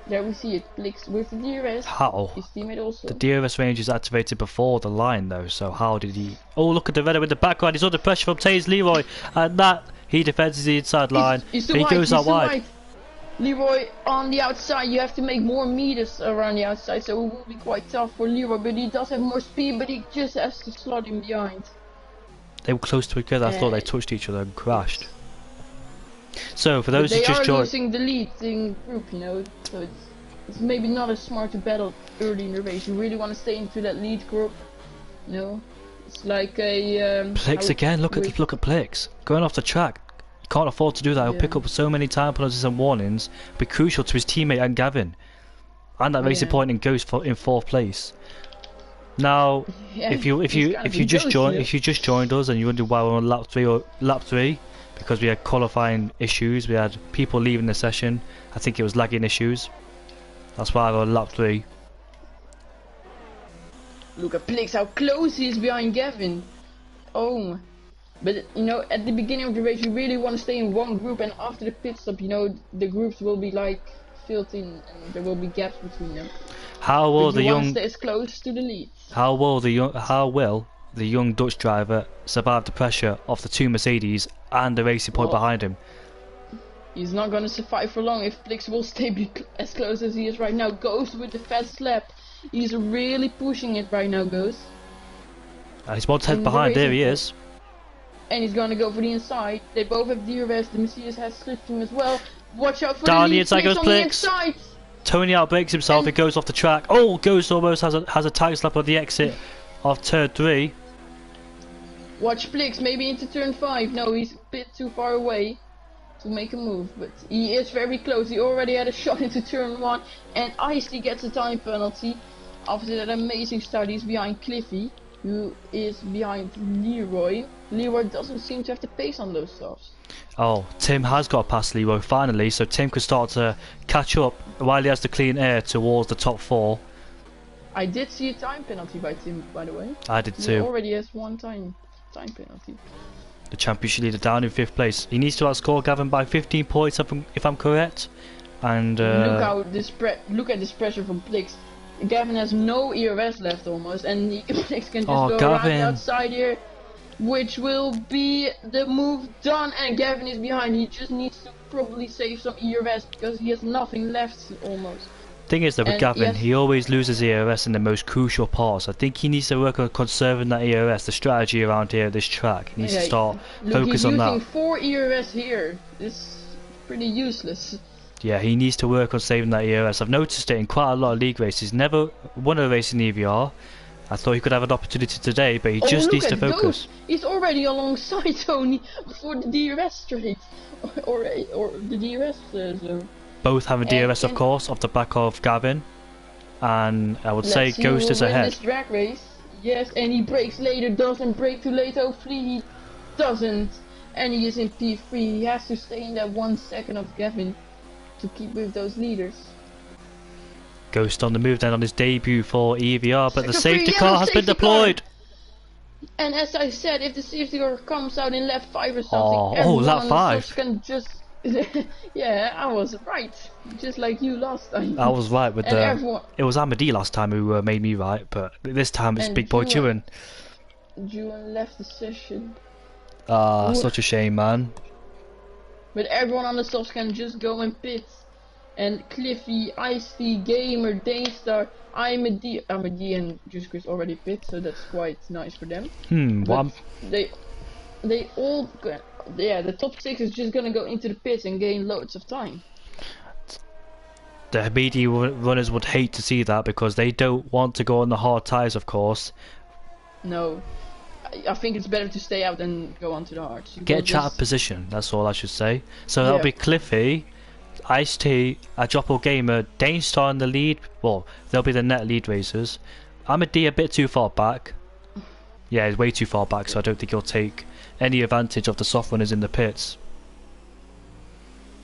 there we see it. Plix with the DRS. How? His teammate also. The DRS range is activated before the line though, so how did he... Oh, look at the red in the background, he's under pressure from Taze Leroy, and that, he defends the inside line, he's he goes out wide. Wide. Leroy on the outside, you have to make more meters around the outside, so it will be quite tough for Leroy, but he does have more speed, but he just has to slot him behind. They were close together, I thought they touched each other and crashed. So, for those who just joined... They are losing the lead in group, you know, so it's maybe not as smart to battle early in the race. You really want to stay into that lead group, you know. It's like a... Plix again, look at Plix. Going off the track. He can't afford to do that, he'll pick up so many time penalties and warnings, be crucial to his teammate and Gavin. And that racing point and goes in 4th place. Now, if you just joined us and you wondered why we're on lap 3, because we had qualifying issues, we had people leaving the session. I think it was lagging issues. That's why we're on lap 3. Look at Plix, how close he is behind Gavin. Oh, but you know, at the beginning of the race, you really want to stay in one group, and after the pit stop, you know, the groups will be like filled in, and there will be gaps between them. How will the young stay as close to the lead? How will the young Dutch driver survive the pressure of the two Mercedes and the racing point behind him? He's not gonna survive for long if Plix will stay as close as he is right now. Ghost with the fast lap. He's really pushing it right now, Ghost. And he's 1 tenth behind, there he is. And he's gonna go for the inside. They both have DRS, the Mercedes has slipped him as well. Watch out for down the inside goes Plix. Tony outbrakes himself, he goes off the track. Oh, Ghost almost has a tire slap on the exit of turn 3. Watch Plix, maybe into turn 5. No, he's a bit too far away to make a move, but he is very close. He already had a shot into turn 1, and Isley gets a time penalty after that amazing start. He's behind Cliffy, who is behind Leroy. Leroy doesn't seem to have the pace on those stuffs. Oh, Tim has got past Leroy finally, so Tim could start to catch up while he has the clean air towards the top 4. I did see a time penalty by Tim, by the way. I did too. He already has one time penalty. The championship leader down in 5th place. He needs to outscore Gavin by 15 points if I'm correct. And look at this pressure from Plix. Gavin has no ERS left almost, and Plix can just go around the outside here, which will be the move done, and Gavin is behind. He just needs to probably save some ERS because he has nothing left almost. Thing is though, with Gavin, he always loses ERS in the most crucial parts. I think he needs to work on conserving that ERS, the strategy around here, this track. He needs to start focus on that. He's using 4 ERS here. It's pretty useless. Yeah, he needs to work on saving that ERS. I've noticed it in quite a lot of league races. Never won a race in EVR. I thought he could have an opportunity today, but he Oh, just look needs to at focus. Ghost. He's already alongside Tony for the DRS straight, or the DRS zone. Both having And DRS, of course, off the back of Gavin. And I would say let's see who Ghost will is win ahead. this drag race. Yes, and he brakes later, doesn't brake too late, hopefully he doesn't. And he is in P3, he has to stay in that 1 second of Gavin to keep with those leaders. Ghost on the move then on his debut for EVR, but the Sector safety three, car yellow has been safety deployed. And as I said, if the safety car comes out in lap 5 or something, Oh, everyone lap on the 5. softs can just... yeah, I was right. Just like you last time. I was right with and the... everyone... It was Amadi last time who made me right, but this time it's And Big Boy Juan. Juan left the session. Ah, such a shame, man. But everyone on the softs can just go in pits. And Cliffy, Ice-T, Gamer, Danestar, Amadi and Just Chris already pit, so that's quite nice for them. What? They all... Yeah, the top 6 is just gonna go into the pits and gain loads of time. The medium runners would hate to see that because they don't want to go on the hard tyres, of course. No. I think it's better to stay out than go onto the hards. Get a chat position, that's all I should say. So that'll Yeah. be Cliffy, Ice-T, Ajopo Gamer, Danestar in the lead. Well, they'll be the net lead racers. Amadi a bit too far back. Yeah, he's way too far back, so I don't think he'll take any advantage of the soft runners in the pits.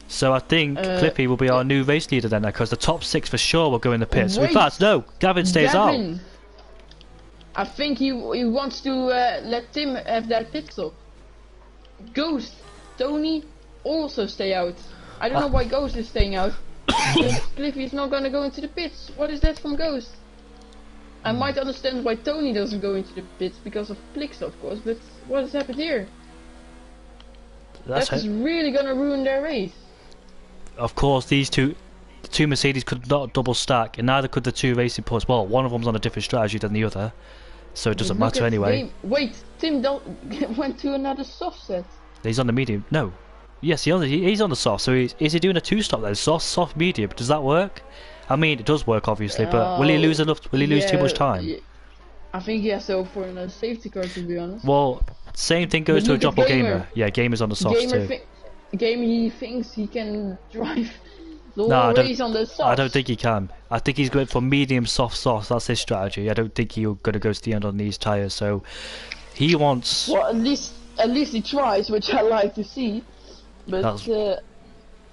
So I think Cliffy will be our new race leader then, because the top 6 for sure will go in the pits. In Wait. fact, no, Gavin stays out. I think he wants to let Tim have that pit stop. Ghost, Tony also stay out. I don't know why Ghost is staying out. Cliffy is not gonna go into the pits. What is that from Ghost? I might understand why Tony doesn't go into the pits because of Plix, of course, but what has happened here? That's really gonna ruin their race. Of course, the two Mercedes could not double stack, and neither could the two racing points. Well, one of them's on a different strategy than the other, so it doesn't matter anyway. Wait, Tim went to another soft set. He's on the medium. No. Yes, he's on the soft, so is he doing a 2-stop then? Soft, medium. Does that work? I mean, it does work, obviously, but will he lose enough? Will he lose too much time? Yeah. I think he has to go for another safety car, to be honest. Well, same thing goes to a Ajopo Gamer. Yeah, Gamer's on the softs too. Gamer, he thinks he can drive the whole race on the softs. I don't think he can. I think he's going for medium soft. That's his strategy. I don't think he's going to go to the end on these tyres. So he wants. Well, at least he tries, which I like to see. But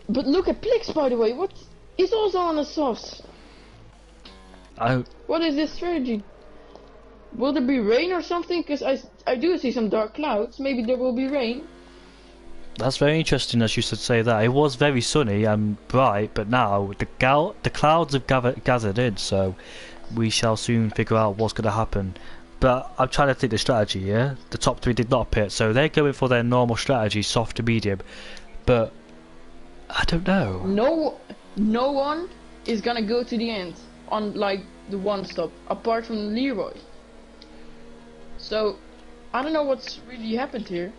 look at Plix, by the way. What? He's also on the softs. What is this strategy? Will there be rain or something? Because I do see some dark clouds. Maybe there will be rain. That's very interesting that you should say that. It was very sunny and bright, but now the clouds have gathered in, so we shall soon figure out what's going to happen. But I'm trying to think the strategy, yeah? The top 3 did not pit, so they're going for their normal strategy, soft to medium. But I don't know. No one is gonna go to the end on like the 1 stop, apart from Leroy. So I don't know what's really happened here.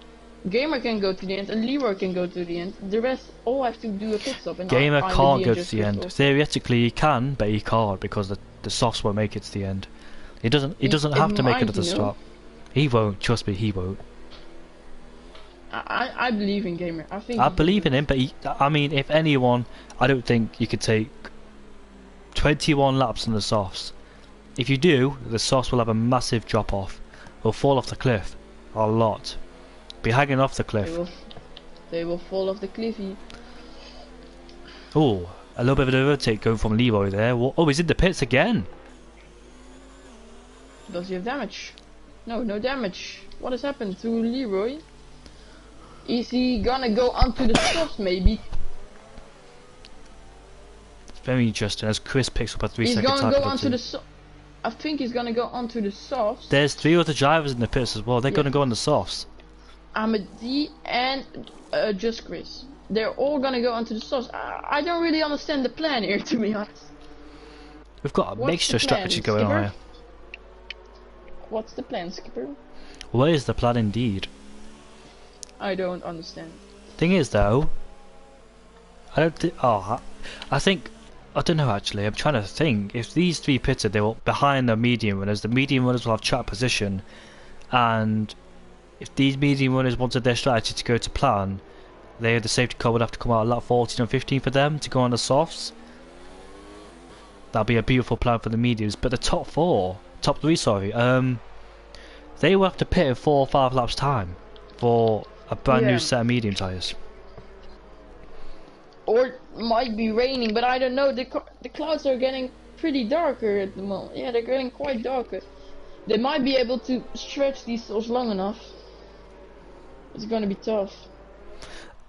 Gamer can go to the end and Leroy can go to the end. The rest all have to do a pit stop. And Gamer can't go to the end. Theoretically he can, but he can't because the softs won't make it to the end. He doesn't have to make it at the stop. He won't. Trust me, he won't. I believe in Gamer. I believe in him, but I mean, if anyone, I don't think you could take 21 laps on the softs. If you do, the softs will have a massive drop off. Will fall off the cliff a lot. Be hanging off the cliff. They will fall off the cliffy. Oh, a little bit of an overtake going from Leroy there. Oh, he's in the pits again. Does he have damage? No damage. What has happened to Leroy? Is he gonna go onto the softs maybe? It's very interesting as Chris picks up a 3-second He's time gonna go onto penalty. I think he's gonna go onto the softs. There's 3 other drivers in the pits as well. They're gonna go on the softs. Amadi and Just Chris. They're all gonna go onto the softs. I don't really understand the plan here, to be honest. We've got a mixture strategy going on here. What's the plan, Skipper? What is the plan indeed? I don't understand. Thing is though, I don't think. I think I don't know actually. I'm trying to think. If these three pitted, they were behind the medium runners. The medium runners will have track position, and if these medium runners wanted their strategy to go to plan, the safety car would have to come out at lap 14 and 15 for them to go on the softs. That'll be a beautiful plan for the mediums. But the top three, sorry, they will have to pit in 4 or 5 laps time for a brand new set of medium tyres. Or it might be raining, but I don't know. The clouds are getting pretty darker at the moment. Yeah, they're getting quite darker. They might be able to stretch these stalls long enough. It's gonna be tough.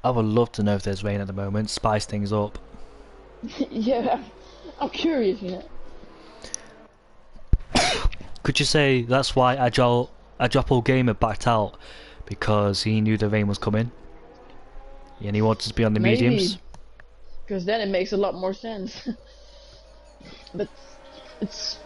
I would love to know if there's rain at the moment, spice things up. Yeah, I'm curious, you know. Could you say that's why Agile Gamer backed out, because he knew the rain was coming and he wanted to be on the mediums? Because then it makes a lot more sense. But it's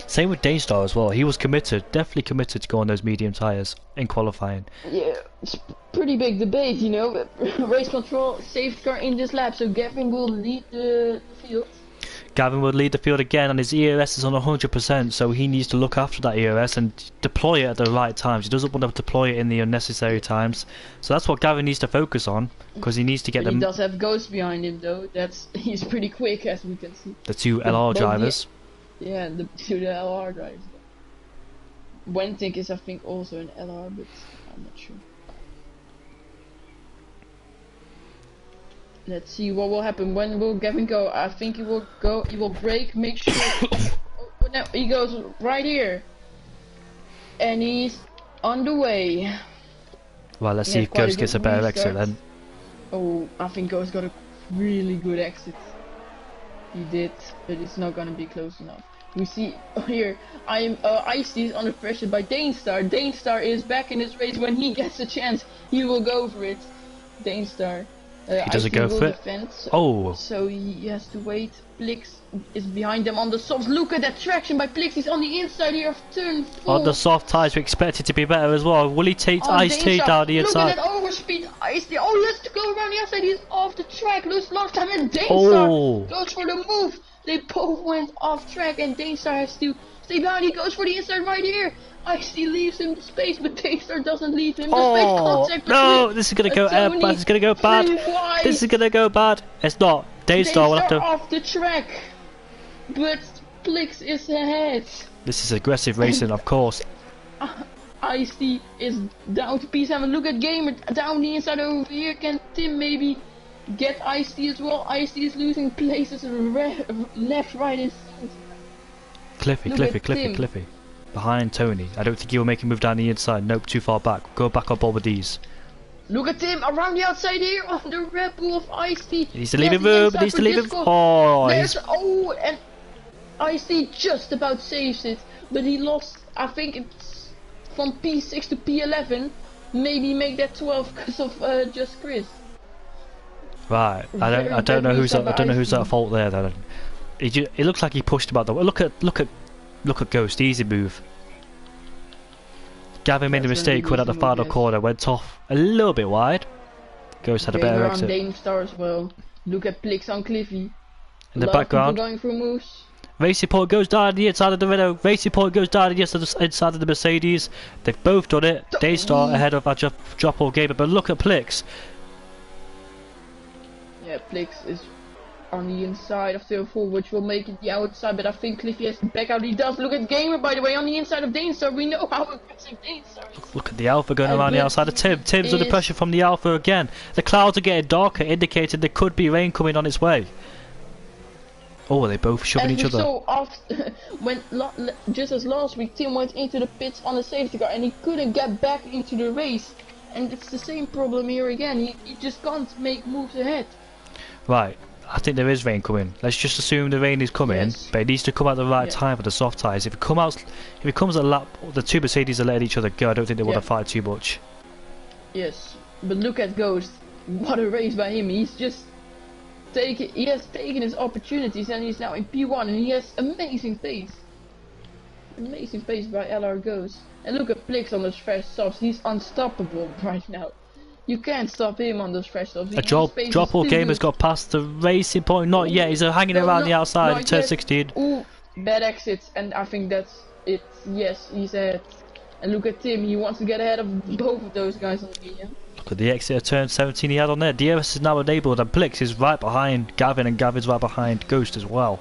same with Daystar as well. He was definitely committed to go on those medium tyres in qualifying. Yeah, it's pretty big debate, you know. Race control, safety car in this lap, so Gavin will lead the field. Gavin will lead the field again, and his ERS is on 100%, so he needs to look after that ERS and deploy it at the right times. He doesn't want to deploy it in the unnecessary times, so that's what Gavin needs to focus on, because he needs to get He does have Ghost behind him, though. He's pretty quick, as we can see. The two LR drivers. Yeah, the LR drivers. Wentink is, I think, also an LR, but I'm not sure. Let's see what will happen. When will Gavin go? I think he will go. He will brake. Make sure. Oh, no, he goes right here, and he's on the way. Well, let's see if Ghost gets a better exit then. Oh, I think Ghost got a really good exit. He did, but it's not gonna be close enough. We see here, Ice-T is under pressure by Danestar. Danestar is back in this race. When he gets a chance, he will go for it. Danestar. He doesn't go for it. So he has to wait. Plix is behind them on the softs. Look at that traction by Plix. He's on the inside here of turn 4. On the soft tyres, we expect it to be better as well. Will he take Ice-T down the inside? Look at that overspeed Ice-T. Oh, he has to go around the outside. He's off the track. Lose last time, and Danestar goes for the move. They both went off track, and Danestar has to stay behind. He goes for the inside right here. Ice-T leaves him the space, but Danestar doesn't leave him the space. Contact no, this is gonna go bad. This is gonna go bad. This is gonna go bad. It's not. Danestar will have to off the track, but Plix is ahead. This is aggressive racing, of course. Ice-T is down to P7. Look at Gamer down the inside over here. Can Tim maybe get Ice-T as well? Ice-T is losing places left, right, and center. Cliffy. Behind Tony. I don't think he will make a move down the inside. Nope, too far back. Go back on board with these. Look at him around the outside here on the Red Bull of Ice-T. He needs to leave him room. He needs to leave him. Oh, and Ice-T just about saves it, but he lost. I think it's from P6 to P11. Maybe make that 12 because of just Chris. Right. I don't know who's at fault there. Then it looks like he pushed him out the way. Look at Ghost, easy move. Gavin made a mistake when at the final corner, went off a little bit wide. Ghost had a better exit. Danestar as well. Look at Plix on Cliffy. In the background. Going through moves. Racing Point goes down the inside of the Renault. Racing Point goes down the inside of the Mercedes. They've both done it. Danestar ahead of our drop-all gamer, but look at Plix. Yeah, Plix is on the inside of turn 4, which will make it the outside, but I think Cliffy has to back out. He does. Look at Gamer, by the way, on the inside of Danestar. We know how aggressive Danestar is. Look at the Alpha going around the outside of Tim. Tim's under pressure from the Alpha again. The clouds are getting darker, indicating there could be rain coming on its way. Oh, they both shoving each other. So just as last week, Tim went into the pits on the safety car and he couldn't get back into the race. And it's the same problem here again. He just can't make moves ahead. Right. I think there is rain coming. Let's just assume the rain is coming, but it needs to come at the right time for the soft tyres. If it comes a lap, the two Mercedes are letting each other go. I don't think they want to fight too much. Yes, but look at Ghost. What a race by him. He has taken his opportunities and he's now in P1 and he has amazing pace. Amazing pace by LR Ghost. And look at Plix on those fresh softs. He's unstoppable right now. You can't stop him on those fresh stops. A drop all game has got past the racing point. Not yet. He's hanging around the outside. Turn 16. Ooh, bad exits, and I think that's it. Yes, he's ahead. And look at Tim. He wants to get ahead of both of those guys on the medium. Look at the exit of turn 17 he had on there. DRS is now enabled, and Plix is right behind Gavin, and Gavin's right behind Ghost as well.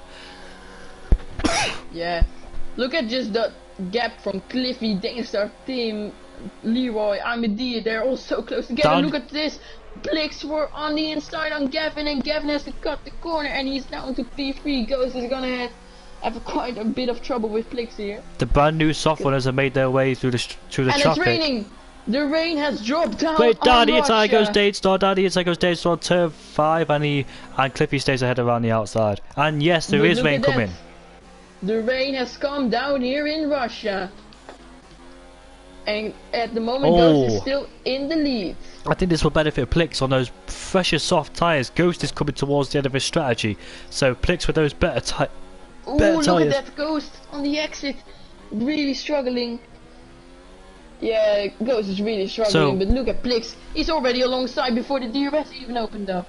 Yeah. Look at just the gap from Cliffy, Dangstar, Tim, Leroy, Amadi. They're all so close together. Look at this. Plix were on the inside on Gavin, and Gavin has to cut the corner, and he's down to P3. Ghost is gonna have quite a bit of trouble with Plix here. The brand new soft runners have made their way through the traffic. And it's raining. The rain has dropped down. Wait, down the inside goes Daystar. Down the inside goes Daystar. Turn 5, and Cliffy stays ahead around the outside. And yes, there is rain coming. The rain has come down here in Russia. And at the moment, Ghost is still in the lead. I think this will benefit Plix on those fresher soft tyres. Ghost is coming towards the end of his strategy. So Plix with those better tyres. Ooh, look at that Ghost on the exit. Really struggling. Yeah, Ghost is really struggling, but look at Plix. He's already alongside before the DRS even opened up.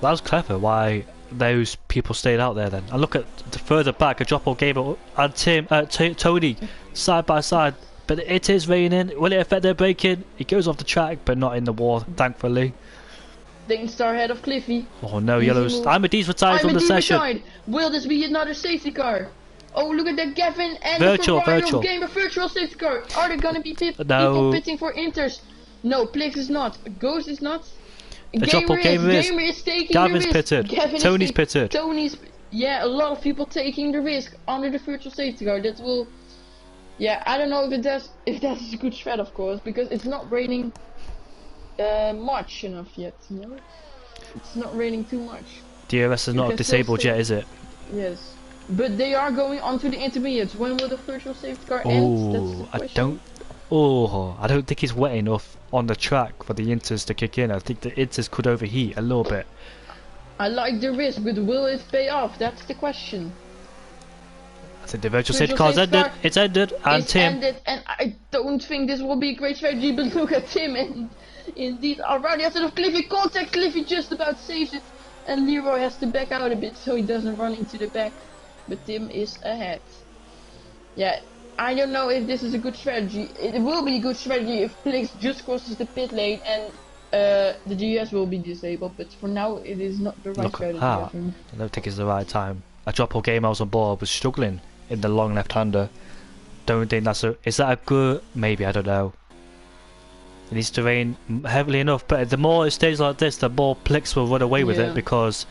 That was clever, why those people stayed out there then. And look at the further back, a drop off game and Tony side by side. But it is raining. Will it affect their braking? He goes off the track, but not in the wall, thankfully. Dangstar ahead of Cliffy. Oh no, yellows. Amadi's retired from the session. Retired. Will this be another safety car? Oh, look at that, Gavin and virtual game, a virtual safety car. Are there gonna be people pitting for Inters? No, Plix is not. Ghost is not. Gamer is taking Gavin's the risk. pitted. Tony's pitted. Yeah, a lot of people taking the risk under the virtual safety car. That will. Yeah, I don't know if that's a good threat, of course, because it's not raining much enough yet. You know, it's not raining too much. DRS is not disabled yet, is it? Yes. But they are going on to the intermediates. When will the virtual safety car end? That's the question. I don't think he's wet enough on the track for the Inters to kick in. I think the Inters could overheat a little bit. I like the risk, but will it pay off? That's the question. I think the virtual safety car's ended. It's ended, and it's Tim. Ended, and I don't think this will be a great strategy. But look at Tim, and indeed, already after the Cliffy contact, Cliffy just about saves it, and Leroy has to back out a bit so he doesn't run into the back. But Tim is ahead. Yeah, I don't know if this is a good strategy. It will be a good strategy if Plix just crosses the pit lane and the GS will be disabled. But for now, it is not the right strategy. I don't think it's the right time. A drop or game I was on board was struggling in the long left-hander. Don't think that's a. Is that a good? Maybe, I don't know. It needs to rain heavily enough, but the more it stays like this, the more Plix will run away with it because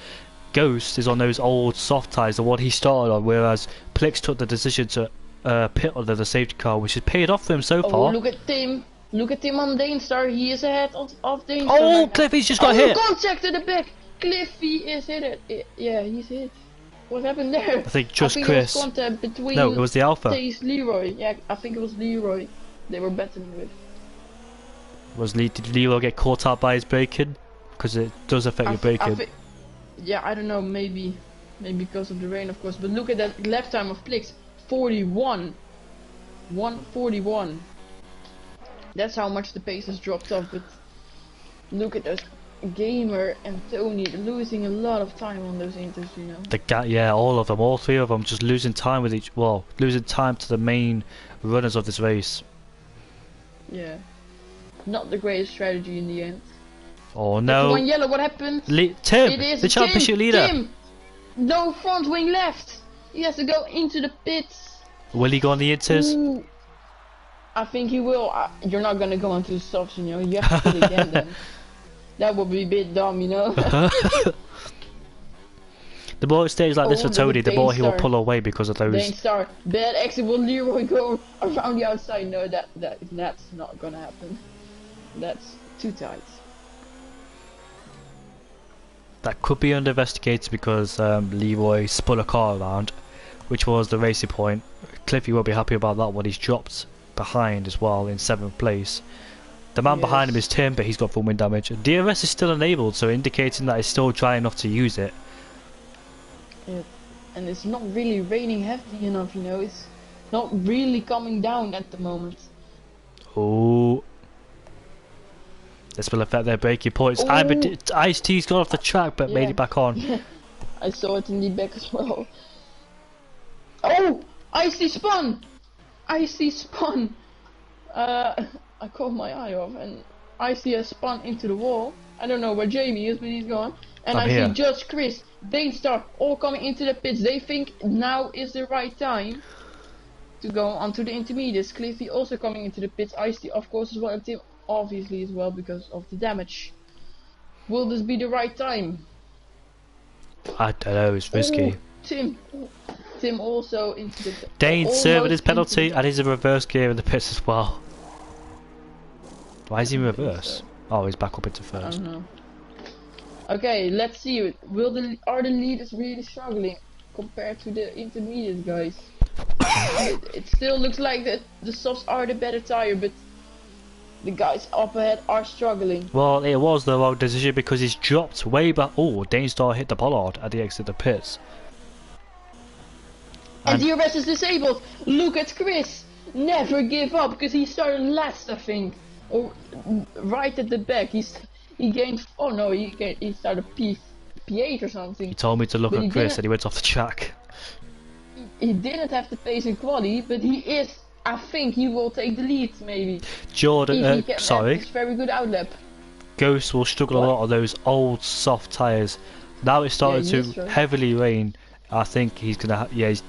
Ghost is on those old soft tyres, the one he started on, whereas Plix took the decision to pit under the safety car, which has paid off for him so far. Look at Tim. Look at Tim on Dangstar. He is ahead of Dangstar. Oh, right, Cliffy's just got hit. Contact at the back. Cliffy is hit. Yeah, he's hit. What happened there? I think Chris. It was contact between no, it was the Alpha. Leroy. Yeah, I think it was Leroy. They were battling with. Did Leroy get caught out by his braking? Because it does affect your braking. Yeah, I don't know, maybe because of the rain, of course. But look at that lap time of Plix, 41, 141. That's how much the pace has dropped off. But look at those Gamer and Tony losing a lot of time on those inters, you know. Yeah, all of them, all three of them, just losing time with losing time to the main runners of this race. Yeah, not the greatest strategy in the end. Oh no! One yellow. What happened? Tim, it is the championship leader. Tim, no front wing left. He has to go into the pits. Will he go on the Inters? Ooh, I think he will. You're not gonna go onto the softs, you know. You have to pit again then. That would be a bit dumb, you know. The more it stays like this for Tony, the more he will pull away because of those. Dangstar, bad exit. Will Leroy go around the outside? No, that's not gonna happen. That's too tight. That could be under investigated because Leroy spun a car around, which was the racing point. Cliffy will be happy about that one. He's dropped behind as well in 7th place. The man behind him is Tim, but he's got full wind damage. DRS is still enabled, so indicating that it's still dry enough to use it. Yeah, and it's not really raining heavily enough, you know. It's not really coming down at the moment. Oh. This will affect their braking points. Oh. Ice-T's got off the track but made Yeah. it back on. I saw it in the back as well. Oh! Icy spun! Icy spun! I caught my eye off and Icy has spun into the wall. I don't know where Jamie is, but he's gone. And I'm I here. see Judge, Chris, Dainstar all coming into the pits. They think now is the right time to go onto the intermediates. Cliffy also coming into the pits. Icy of course as well, and Tim obviously as well because of the damage. Will this be the right time? I don't know, it's risky. Tim also into the Dane serving his almost penalty into and he's in reverse gear in the pits as well. Why is he in reverse? Oh, he's back up into I first. don't know. Okay, let's see. Are the leaders really struggling compared to the intermediate guys? it still looks like the softs are the better tire, but the guys up ahead are struggling. Well, it was the wrong decision because he's dropped way back. Oh, Dainstar hit the bollard at the exit of the pits. And DRS is disabled. Look at Chris. Never give up because he started last, I think, or right at the back. He gained. Oh no, he started P8 or something. He told me to look But at Chris and he went off the track. He didn't have the pace in quali, but he is. I think he will take the lead, maybe. Jordan, sorry. It's very good outlap. Ghost will struggle a lot on those old soft tyres. Now it's starting to heavily rain. I think he's gonna, he's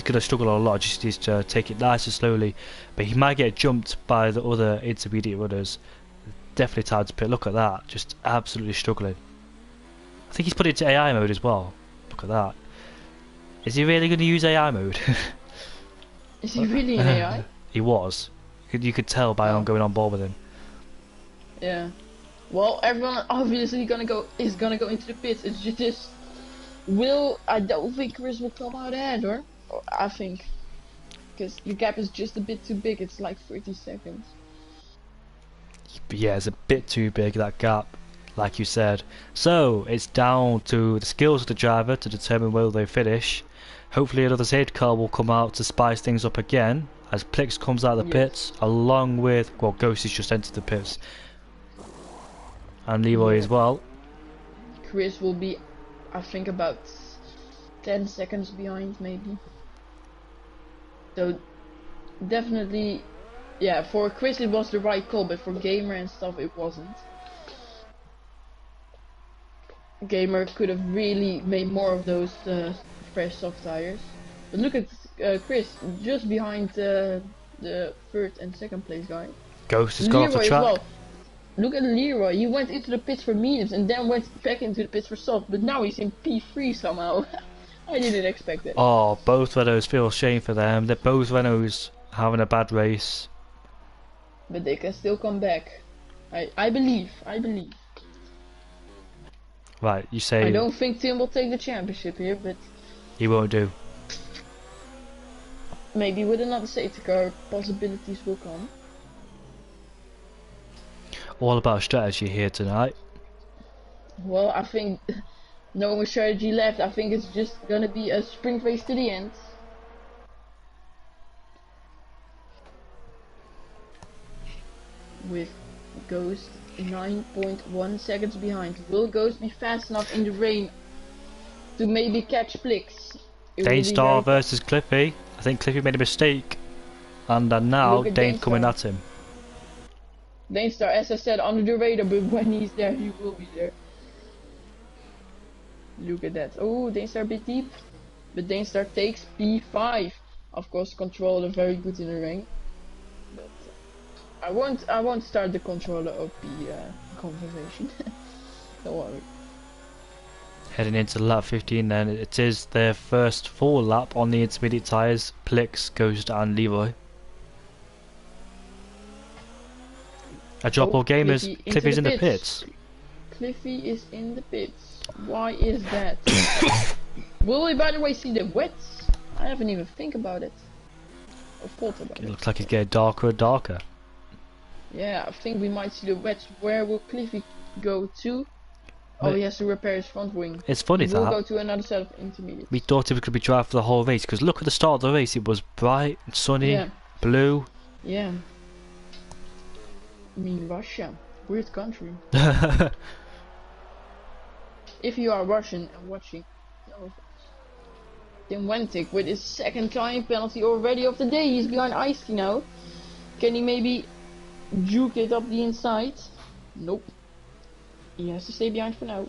gonna struggle a lot. Just needs to take it nice and slowly. But he might get jumped by the other intermediate runners. Definitely time to pit. Look at that, just absolutely struggling. I think he's put it into AI mode as well. Look at that. Is he really going to use AI mode? Is he really in AI? He was. You could tell by going on board with him. Yeah. Well, everyone obviously is gonna go into the pits. It's just I don't think Chris will come out ahead, or I think, because the gap is just a bit too big. It's like 30 seconds. But yeah, it's a bit too big, that gap, like you said. So it's down to the skills of the driver to determine whether they finish. Hopefully another safety car will come out to spice things up again as Plix comes out of the pits, along with, well, Ghost has just entered the pits, and Leroy as well. Chris will be, I think, about 10 seconds behind, maybe. So definitely, yeah, for Chris it was the right call, but for Gamer and stuff it wasn't. Gamer could have really made more of those fresh soft tires. But look at Chris, just behind the third and second place guy. Ghost has gone off the track. Well. Look at Leroy, he went into the pits for mediums and then went back into the pits for soft, but now he's in P3 somehow. I didn't expect it. Oh, both Renaults, feel shame for them. They're both Renaults having a bad race. But they can still come back. I believe. Right, you say... I don't think Tim will take the championship here, but... He won't do. Maybe with another safety car, possibilities will come. All about strategy here tonight. Well, I think no more strategy left. I think it's just gonna be a sprint race to the end. With Ghost 9.1 seconds behind. Will Ghost be fast enough in the rain to maybe catch Plix? Dainstar versus Cliffy. I think Cliffy made a mistake. And now Dane's coming at him. Dainstar, as I said, under the radar, but when he's there, he will be there. Look at that. Oh, Dainstar a bit deep. But Dainstar takes P5. Of course, controller very good in the ring. But I won't start the controller OP conversation. Don't worry. Heading into lap 15 then, it is their first full lap on the intermediate tyres. Plix, Ghost and Leroy. A drop all gamers. Cliffy's in the pits. Cliffy is in the pits. Why is that? Will we, by the way, see the wets? I haven't even think about it. Or thought about it. It looks like it's getting darker and darker. Yeah, I think we might see the wets. Where will Cliffy go to? Oh, he has to repair his front wing. It's funny that. We'll go to another set of intermediates. We thought he was going to be driving for the whole race, because look at the start of the race. It was bright, sunny, blue. Yeah. I mean Russia. Weird country. If you are Russian and watching, no. Tim Wentic with his second time penalty already of the day. He's behind Icy now. Can he maybe juke it up the inside? Nope. He has to stay behind for now.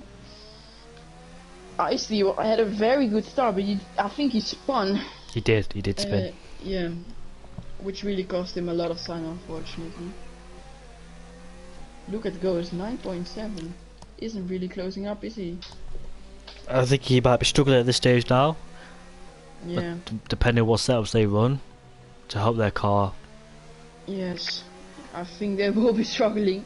Icy had a very good start, but I think he spun. He did spin. Yeah. Which really cost him a lot of time, unfortunately. Look at goals, 9.7. Isn't really closing up, is he? I think he might be struggling at this stage now. Yeah. Depending on what setups they run to help their car. Yes. I think they will be struggling.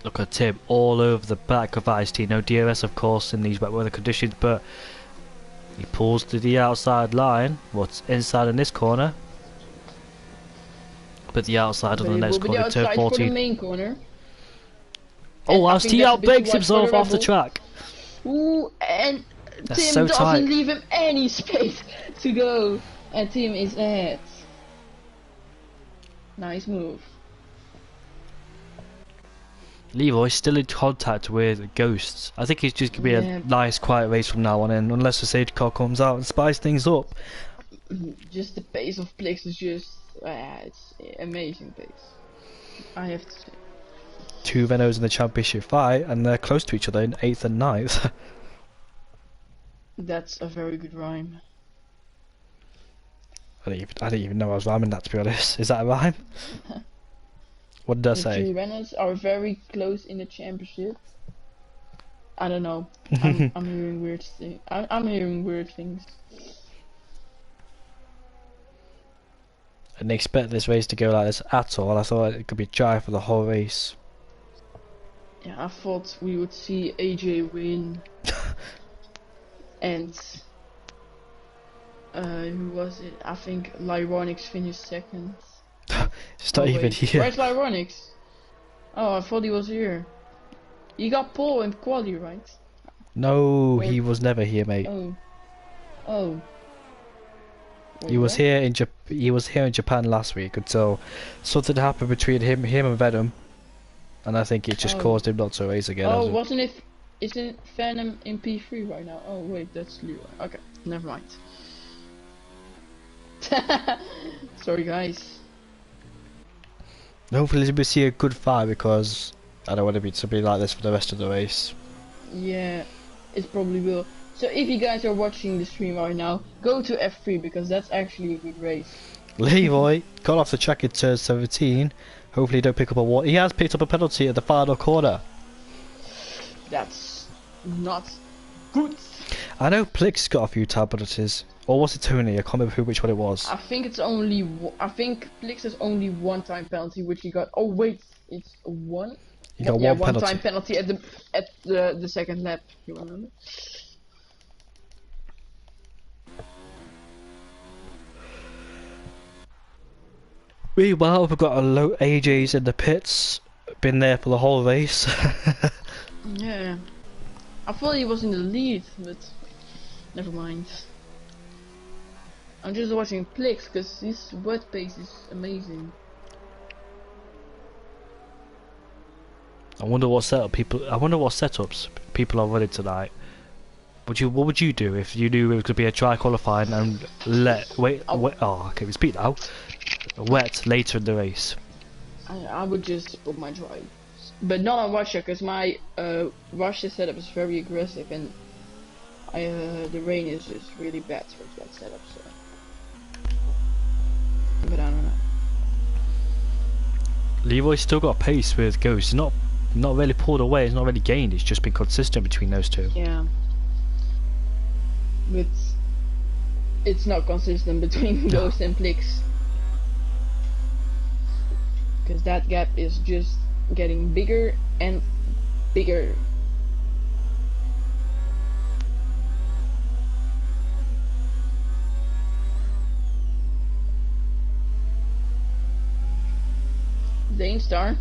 Look at Tim all over the back of Ice-T. No DRS of course in these wet weather conditions, but he pulls to the outside line. What's inside in this corner? But the outside on the next corner, turn 14. For the main corner. Oh, Ice-T outbrakes himself off the track. Ooh, and That's Tim so doesn't tight. leave him any space to go. And Tim is ahead. Nice move. Leroy's still in contact with Ghosts. I think it's just going to be a nice quiet race from now on in, unless the safety car comes out and spice things up. Just the pace of Plix is just, it's amazing pace. I have to say. Two Renaults in the championship fight, and they're close to each other in 8th and 9th. That's a very good rhyme. I didn't even know I was rhyming that, to be honest. Is that a rhyme? What did I say? The two Renaults are very close in the championship. I don't know. I'm hearing weird things. I'm hearing weird things. I didn't expect this race to go like this at all. I thought it could be dry for the whole race. Yeah, I thought we would see AJ win. And who was it? I think Lyronix finished second. It's not even here. Where's Lyronix? Oh, I thought he was here. He got pole in quali, right? No, he was never here, mate. Oh. Wait, He was here in Japan last week until something happened between him and Venom, and I think it just caused him not to race again. Oh, wasn't it? Isn't Venom in P3 right now? Oh wait, that's Leroy. Okay, never mind. Sorry, guys. Hopefully we see a good fight, because I don't want it to be like this for the rest of the race. Yeah, it probably will. So if you guys are watching the stream right now, go to F3 because that's actually a good race. Leroy got off the track in turn 17. Hopefully he don't pick up a one. He has picked up a penalty at the final corner. That's not good. I know Plix got a few time penalties. Or was it Tony? I can't remember which one it was. I think it's only. I think Plix has only one time penalty, which he got. Oh wait, it's one. He got yeah, one penalty. time penalty at the second lap. You remember? Meanwhile, we've got a low AJ's in the pits. Been there for the whole race. Yeah. I thought he was in the lead, but never mind. I'm just watching Plix because his wet pace is amazing. I wonder what setups people are running tonight. What would you do if you knew it was going to be a try qualifying and wait? Oh, okay, we speak now. Wet later in the race. I would just put my drive, but not on Russia because my Russia setup is very aggressive and the rain is just really bad for that setup. So, but I don't know. Leroy's still got pace with Ghost. He's not really pulled away. He's not really gained. It's just been consistent between those two. Yeah, but it's not consistent between Ghost and Plix. Because that gap is just getting bigger and bigger. Danestar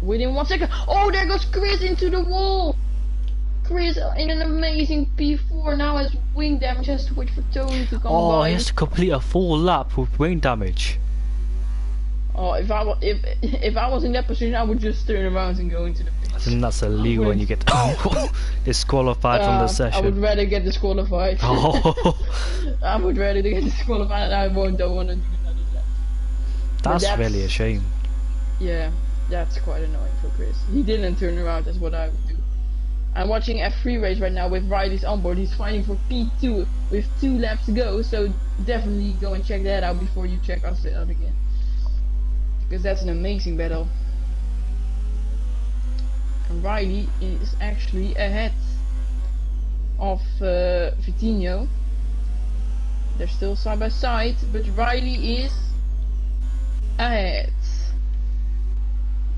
within 1 second. Oh, there goes Chris into the wall. Chris in an amazing P4 now has wing damage. Has to wait for Tony to come by. Oh, he has to complete a full lap with wing damage. Oh, if I was in that position, I would just turn around and go into the I pits. think that's illegal when you get disqualified from the I session. would rather get disqualified. Oh, I would rather get disqualified, and I don't want to do another lap. that's really a shame. Yeah, that's quite annoying for Chris. He didn't turn around. That's what I would do. I'm watching F3 race right now with Riley's on board. He's fighting for P2 with 2 laps to go. So definitely go and check that out before you check us out again, because that's an amazing battle. And Riley is actually ahead of Vitinho. They're still side by side, but Riley is ahead.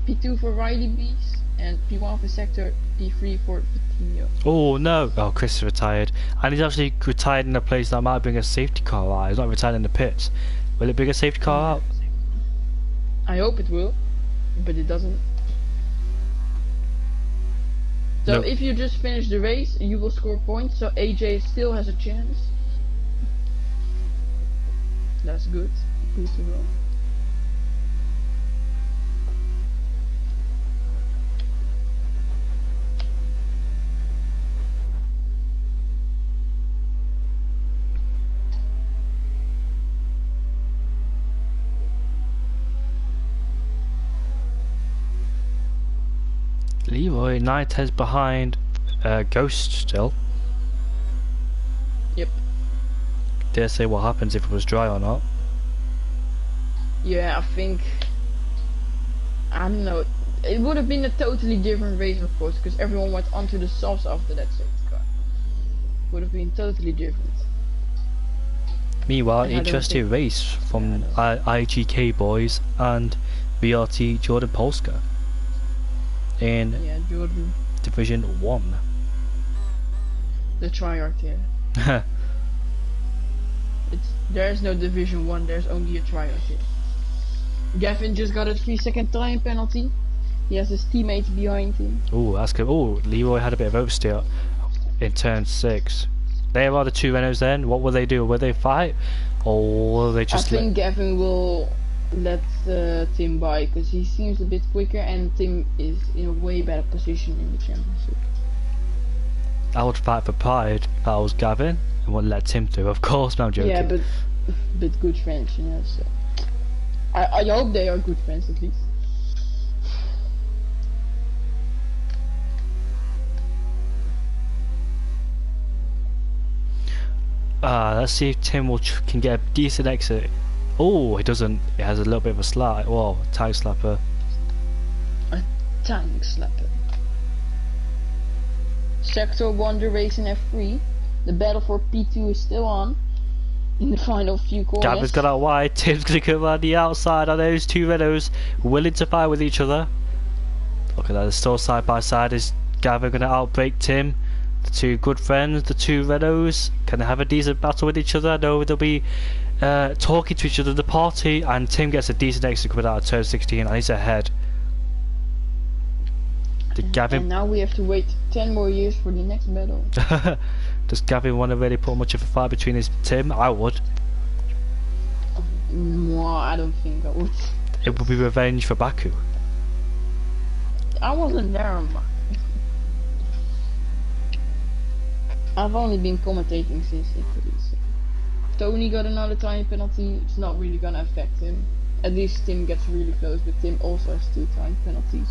P2 for Riley Bees and P1 for Sector, P3 for Vitinho. Oh no! Oh, Chris is retired, and he's actually retired in a place that might bring a safety car out. He's not retired in the pits. Will it bring a safety car out? I hope it will, but it doesn't. So No. if you just finish the race, you will score points. So AJ still has a chance. That's good. Good to know. Leroy 9/10 behind Ghost still. Yep. Dare say what happens if it was dry or not. Yeah, I think, I don't know. It would have been a totally different race, of course, because everyone went onto the softs after that safety car. Would have been totally different. Meanwhile, And I don't interesting think- race from IGK boys and VRT Jordan Polska in Yeah, Jordan, Division 1. the tryhard here. There's no Division 1, there's only a tryhard here. Gavin just got a 3-second time penalty. He has his teammates behind him. Oh, that's good. Oh, Leroy had a bit of oversteer in turn 6. There are the 2 Renaults then. What will they do? Will they fight? Or will they just I think Gavin will let Tim by, because he seems a bit quicker and Tim is in a way better position in the championship. I would fight for pride if I was Gavin and wouldn't let Tim through, of course, no, I'm joking. Yeah, but good friends, you know, so I hope they are good friends at least. Let's see if Tim can get a decent exit. Oh, he doesn't. He has a little bit of a slide. Whoa, tag slapper. A tank slapper. Sector 1, the race in F3. The battle for P2 is still on in the final few corners. Gavin's got out wide. Tim's gonna come around the outside. Are those 2 Renaults willing to fight with each other? Look at that. They're still side by side. Is Gavin gonna outbreak Tim? The 2 good friends, the 2 Renaults, can they have a decent battle with each other? No, they'll be talking to each other in the party, and Tim gets a decent exit coming out of turn 16, and he's ahead. Did Gavin? And now we have to wait 10 more years for the next battle. Does Gavin want to really put much of a fight between his Tim? I would. No, I don't think I would. It would be revenge for Baku. I wasn't there, man. I've only been commentating since Italy, so Tony got another time penalty. It's not really gonna affect him. At least Tim gets really close, but Tim also has 2 time penalties.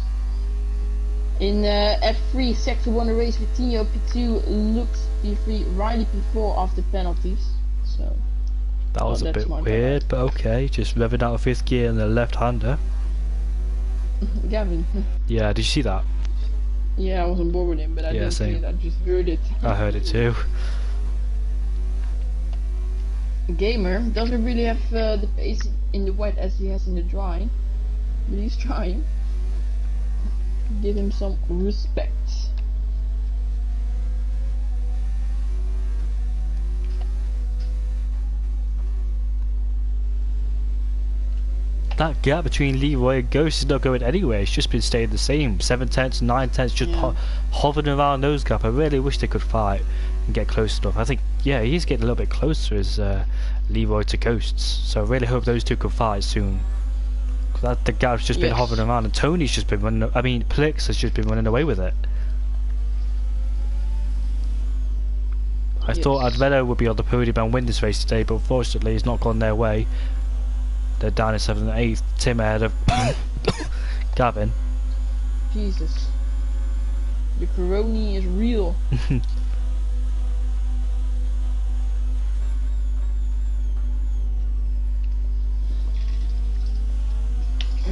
In F3, Sector 1 race, Vitinho P2, Lux P3, Riley P4 after penalties. So That was a that's bit smart, weird, but okay. Just revving out of 5th gear in the left-hander. Gavin. Yeah, did you see that? Yeah, I was on board with him, but I didn't see same. it. I just heard it. I heard it too. Gamer doesn't really have the pace in the wet as he has in the dry, but he's trying. Give him some respect. That gap between Leroy and Ghost is not going anywhere. It's just been staying the same. 7/10, 9/10, just Yeah. hovering around those gap. I really wish they could fight and get close enough. I think, yeah, he's getting a little bit closer as Leroy to Ghosts. So I really hope those 2 can fight soon. That the gap's just been Yes. hovering around, and Tony's just been running. I mean, Plix has just been running away with it. I thought Yes. Advello would be on the podium and win this race today, but unfortunately, it's not gone their way. They're down in 7th and 8th. Tim ahead of Gavin. Jesus. The corona is real.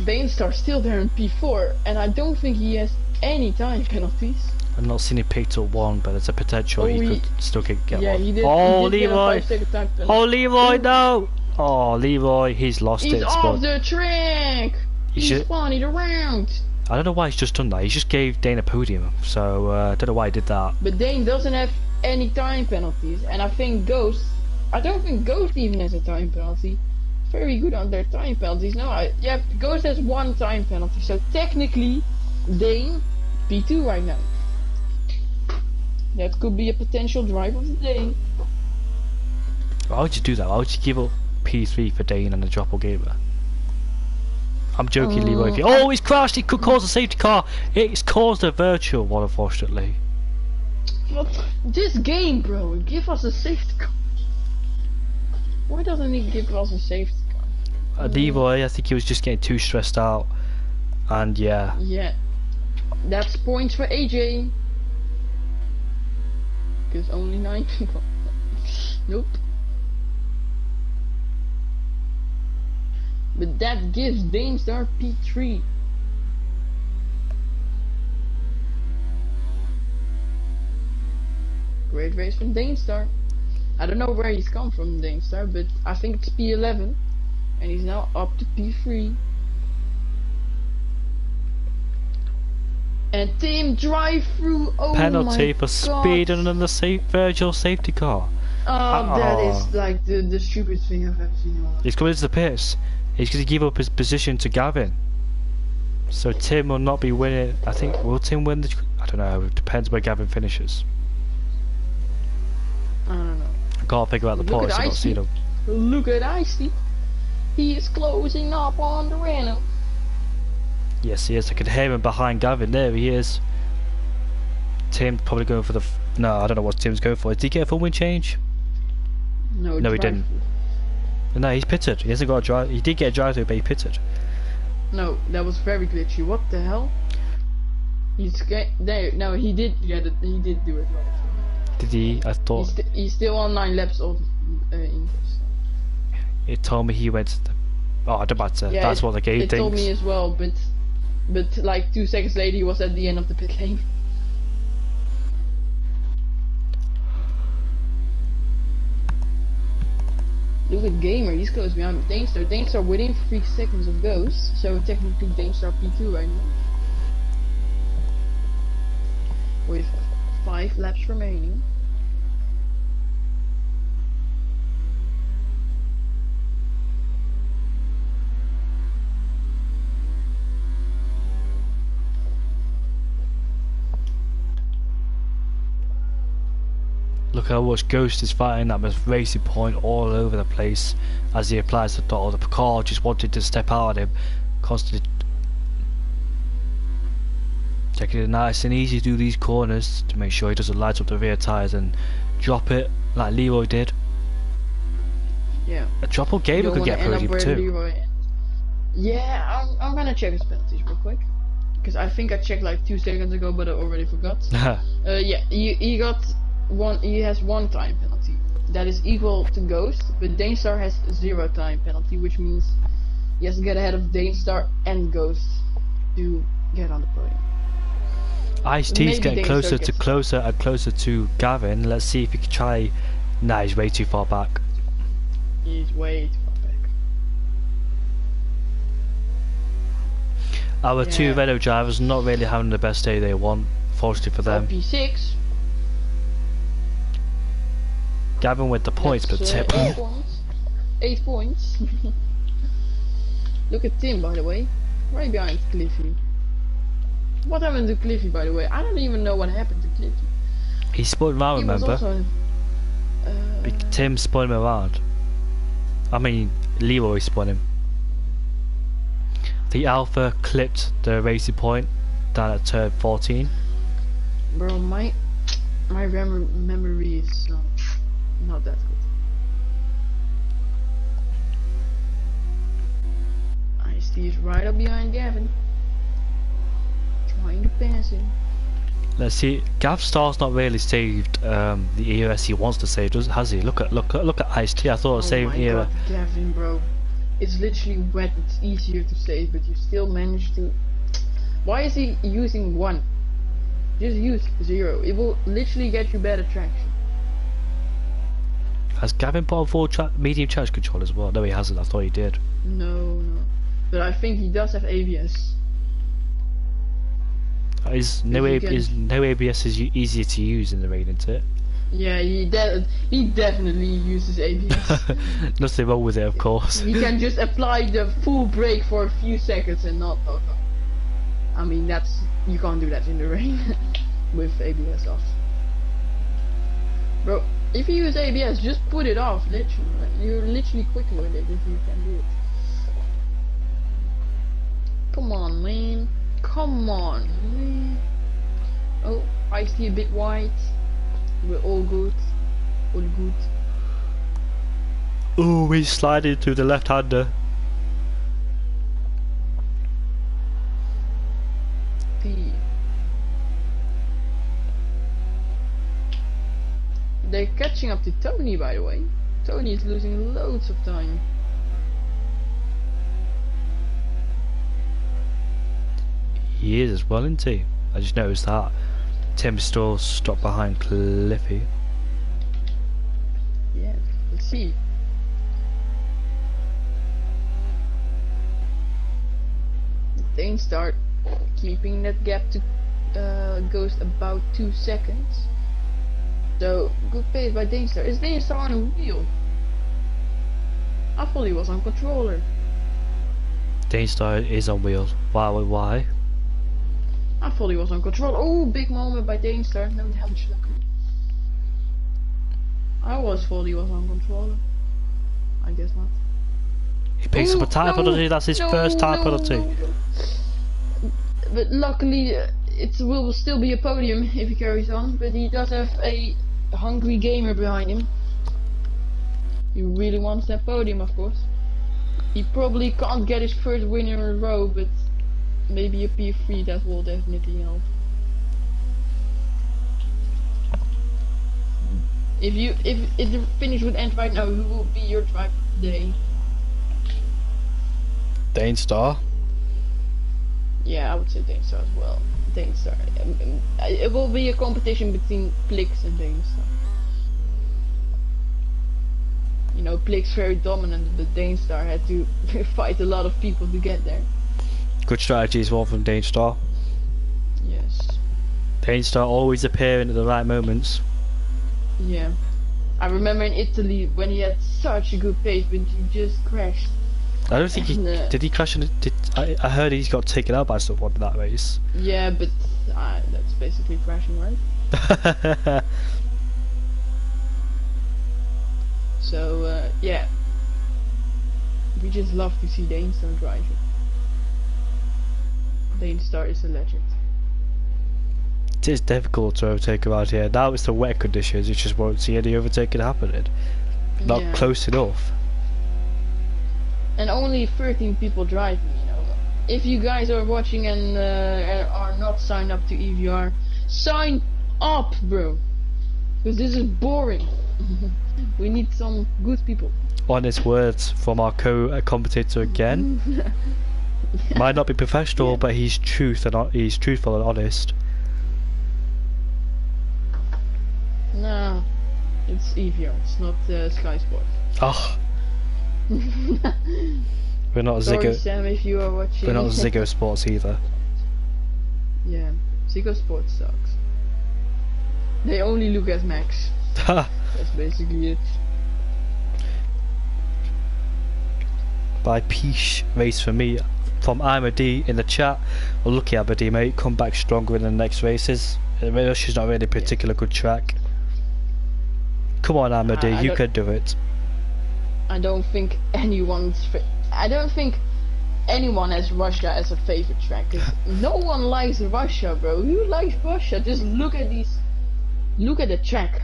Bainstar's still there in P4, and I don't think he has any time penalties. I've not seen him picked up one, but there's a potential he could still get Yeah, one. he did. Oh, he did get a Leroy! 5-second time penalty. Oh, Leroy, no! Oh, Leroy, he's lost He's it. off But the track! He He's should- spun it around! I don't know why he's just done that. He just gave Dane a podium, so I don't know why he did that. But Dane doesn't have any time penalties, and I think Ghost... I don't think Ghost even has a time penalty. Very good on their time penalties. No, yeah, Ghost has one time penalty, so technically, Dane, P2 right now. That could be a potential driver for Dane. Why would you do that? Why would you give up P3 for Dane and a drop or gamer? I'm joking, Leroy. Oh, he's crashed! It could cause a safety car! It's caused a virtual one, unfortunately. What? This game, bro, give us a safety car. Why doesn't he give us a safety car? Leroy, I think he was just getting too stressed out. And yeah. Yeah. That's points for AJ. Because only 9 people. Nope. But that gives Danestar P3. Great race from Danestar. I don't know where he's come from, Danestar, but I think it's P11. And he's now up to P3. And Tim drive through. Oh Penalty my for God. speeding on the virtual safety car. Oh, that is like the stupidest thing I've ever seen in my life. He's coming into the pits. He's going to give up his position to Gavin. So Tim will not be winning. I think, will Tim win the... I don't know, it depends where Gavin finishes. I don't know. I can't figure out the Look points, at I've not Icy. seen them. Look at Icy. He is closing up on the Renault. Yes, he is. I can hear him behind Gavin. There he is. Tim's probably going for the... No, I don't know what Tim's going for. Did he get a full win change? No, No, he drive didn't. through. No, he's pitted. He hasn't got a drive. He did get a drive through, but he pitted. No, that was very glitchy. What the hell? No, he did get it. He did do it right. Did he? I thought He's still on 9 laps of English. it told me he went to the... Oh, I don't matter. Yeah, That's what the game it thinks. told me as well, but like 2 seconds later he was at the end of the pit lane. Look at Gamer, he's close behind Danestar. Danestar within 3 seconds of Ghost, so technically Danestar P2 right now. With 5 laps remaining. Look how much Ghost is fighting that with Racing Point all over the place as he applies the throttle. The car just wanted to step out at him, constantly taking it nice and easy through these corners to make sure he doesn't light up the rear tyres and drop it like Leroy did. Yeah. A drop or Gamer Don't could wanna get end up podium where too. Leroy ends. Yeah, I'm gonna check his penalties real quick. Because I think I checked like 2 seconds ago, but I already forgot. Yeah, he got one. He has 1 time penalty. That is equal to Ghost, but Danestar has 0 time penalty, which means he has to get ahead of Danestar and Ghost to get on the podium. Ice-T's Maybe getting Danestar closer and closer to Gavin. Let's see if he can try... Nah, he's way too far back. He's way too far back. Our 2 Yeah. Renault drivers not really having the best day they want, fortunately for them. P6. Gavin with the points, but That's, Tip... 8 points. 8 points. Look at Tim, by the way. Right behind Cliffy. What happened to Cliffy, by the way? I don't even know what happened to Cliffy. He spun around, He was remember? also, Tim spun him around. I mean, Leroy spun him. The Alpha clipped the racing point down at turn 14. Bro, my memory is not that good. Ice-T is right up behind Gavin, trying to pass him. Let's see. Gavstar's not really saved the EOS he wants to save, has he? Look at Ice-T. I thought the same era. God, Gavin, bro, it's literally wet. It's easier to save, but you still manage to. Why is he using 1? Just use 0. It will literally get you better traction. Has Gavin put on full medium traction control as well? No, he hasn't. I thought he did. No. But I think he does have ABS. No ABS is easier to use in the rain, isn't it? Yeah, he definitely uses ABS. Nothing wrong with it, of course. He can just apply the full brake for a few seconds and not. I mean, you can't do that in the rain with ABS off. Bro, if you use ABS, just put it off. Literally, you're literally quicker with it if you can do it. Come on, man. Come on, man. Oh, Ice-T a bit wide. We're all good. All good. Oh, we slided to the left-hander. P. They're catching up to Tony, by the way. Tony is losing loads of time. He is as well, isn't he? I just noticed that. Tim still stopped behind Cliffy. Yeah, let's see. Dane start keeping that gap to Ghost about 2 seconds. So good pace by Danestar. Is Danestar on a wheel? I thought he was on controller. Danestar is on wheels. Why? I thought he was on controller. Oh, big moment by Danestar. No damage luckily. I always thought he was on controller. I guess not. He picks up a tyre penalty. That's his first tyre penalty. But luckily, it will still be a podium if he carries on. But he does have a hungry gamer behind him. He really wants that podium, of course. He probably can't get his first win in a row, but maybe a P3 that will definitely help. If the finish would end right now, who will be your driver today? Danestar. Yeah, I would say Danestar as well. Danestar. It will be a competition between Plix and Danestar. You know, Plix very dominant, but Danestar had to fight a lot of people to get there. Good strategy as well from Danestar. Yes. Danestar always appearing at the right moments. Yeah. I remember in Italy when he had such a good pace, but he just crashed. I don't think did he crash in I heard he's got taken out by someone in that race. Yeah, but that's basically crashing, right? So yeah, we just love to see Danestar driving. Danestar is a legend. It is difficult to overtake around here. Now it's the wet conditions, you just won't see any overtaking happening. Not close enough. And only 13 people driving, you know. If you guys are watching and are not signed up to EVR, sign up, bro. Because this is boring. We need some good people. Honest words from our co-commentator again. Yeah. Might not be professional, but he's he's truthful and honest. Nah, it's EVR. It's not Sky Sports. Oh. We're not Sorry, Ziggo. Sam, if you are watching. We're not Ziggo Sports either. Yeah, Ziggo Sports sucks. They only look at Max. That's basically it. By Peace race for me from Amadi in the chat. Well, lucky Amadi, mate. Come back stronger in the next races. Russia's not really a particular good track. Come on, Amadi, you could do it. I don't think anyone's. I don't think anyone has Russia as a favorite track. 'Cause no one likes Russia, bro. Who likes Russia? Just look at these. Look at the track.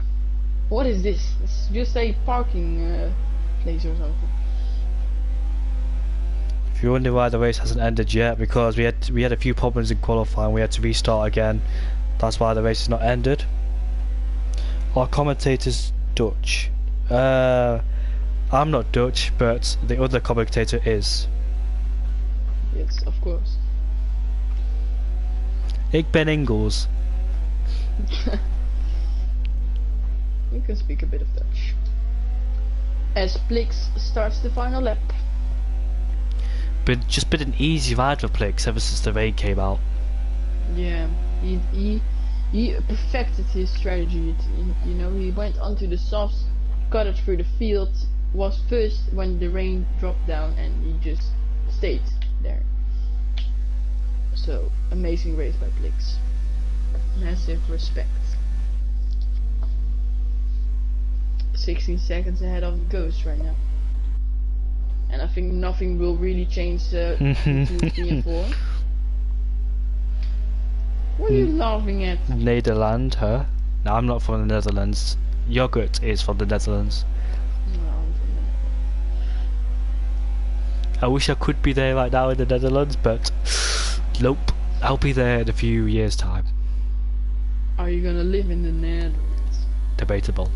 What is this? It's just a parking place or something. If you wonder why the race hasn't ended yet, because we had a few problems in qualifying, we had to restart again. That's why the race has not ended. Our commentator's Dutch. I'm not Dutch, but the other commentator is. Yes, of course. Ik ben Engels. You can speak a bit of Dutch. As Plix starts the final lap. Just been an easy ride for Plix ever since the rain came out. Yeah, he perfected his strategy. You know, he went onto the softs, cut it through the field, was first when the rain dropped down, and he just stayed there. So, amazing race by Plix. Massive respect. 16 seconds ahead of the Ghost right now. And I think nothing will really change 2, 3 and 4. What are you laughing at? Nederland, huh? No, I'm not from the Netherlands. Yogurt is from the Netherlands. No, I'm from I wish I could be there right now in the Netherlands, but nope. I'll be there in a few years' time. Are you gonna live in the Netherlands? Debatable.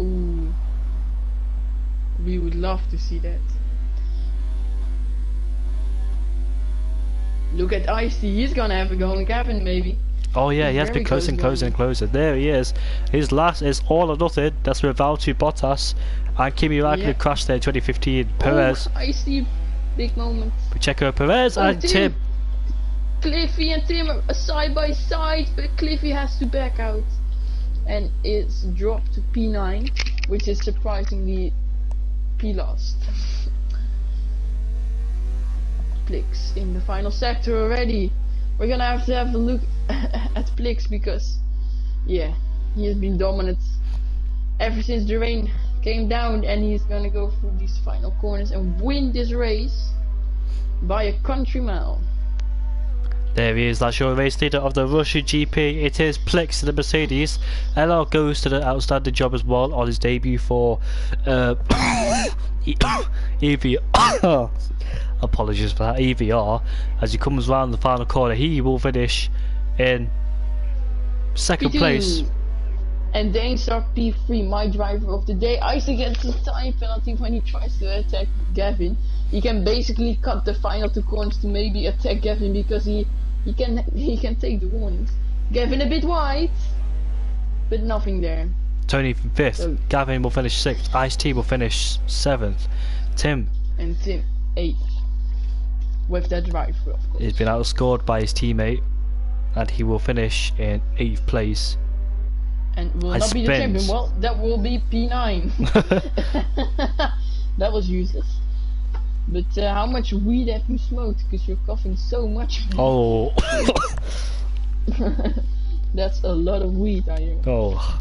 Ooh. We would love to see that. Look at Ice-T, he's gonna have a go on Gavin maybe. Oh yeah, he has Very been closing, closing, closing. There he is. His last is all or nothing. That's with Valtteri Bottas and Kimi Raikkonen crashed there in 2015. Perez. Oh, Ice-T, big moment. Pacheco, Perez and Tim. Cliffy and Tim are side by side, but Cliffy has to back out. And it's dropped to P9, which is surprisingly P-last. Plix in the final sector already. We're gonna have to have a look at Plix because, yeah, he has been dominant ever since the rain came down, and he's gonna go through these final corners and win this race by a country mile. There he is, that's your race leader of the Russia GP. It is Plix in the Mercedes. LR goes to the outstanding job as well on his debut for EVR. Apologies for that, EVR. As he comes round the final corner, he will finish in second P2. place. And Dane start P3, my driver of the day. Ice gets a time penalty when he tries to attack Gavin. He can basically cut the final 2 corners to maybe attack Gavin because he can take the warnings. Gavin a bit wide, but nothing there. Tony 5th, So, Gavin will finish 6th, Ice-T will finish 7th, Tim and Tim 8th with that driver, of course. has been outscored by his teammate and he will finish in 8th place. And will I not be the spent- champion. Well, that will be P9. That was useless. But how much weed have you smoked? Because you're coughing so much. Oh. That's a lot of weed, I hear. Oh.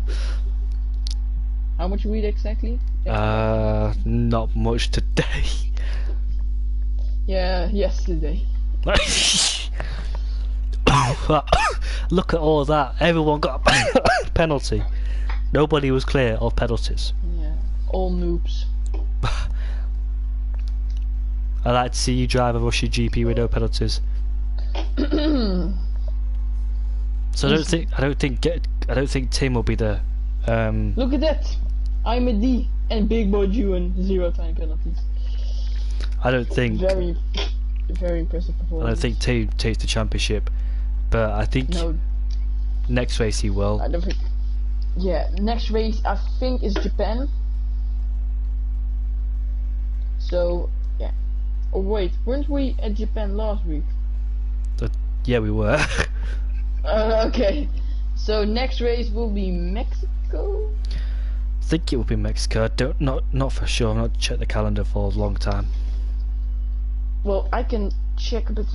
How much weed exactly? Not much today. Yeah, yesterday. Look at all that. Everyone got a penalty. Nobody was clear of penalties. Yeah, all noobs. I'd like to see you drive a Russia GP with no penalties. So I don't think Tim will be the. Look at that! I'm a D and Big Boy Juan 0 time penalties. I don't think. Very impressive I performance. don't think Tim takes the championship, but I think No, next race he will. I don't think. Yeah, next race I think is Japan. So yeah. Oh wait, weren't we at Japan last week? Yeah, we were. Okay. So next race will be Mexico. I think it will be Mexico. Not for sure. I've not checked the calendar for a long time. Well, I can check, but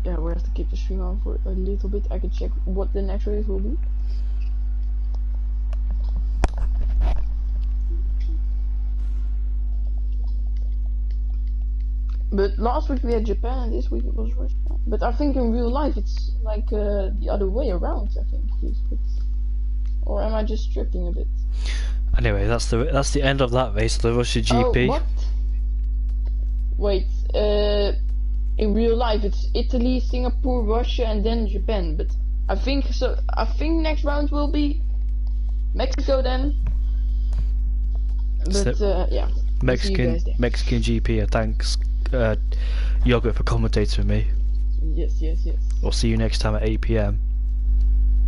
yeah, we have to keep the stream on for a little bit. I can check what the next race will be. But last week we had Japan, and this week it was Russia. But I think in real life it's like the other way around. I think, or am I just tripping a bit? Anyway, that's the end of that race, the Russia GP. Oh, what? Wait, in real life it's Italy, Singapore, Russia, and then Japan. But I think so. I think next round will be Mexico then. But yeah, Mexican GP. Thanks, Yogurt, for commentating with me. Yes. We'll see you next time at 8 PM.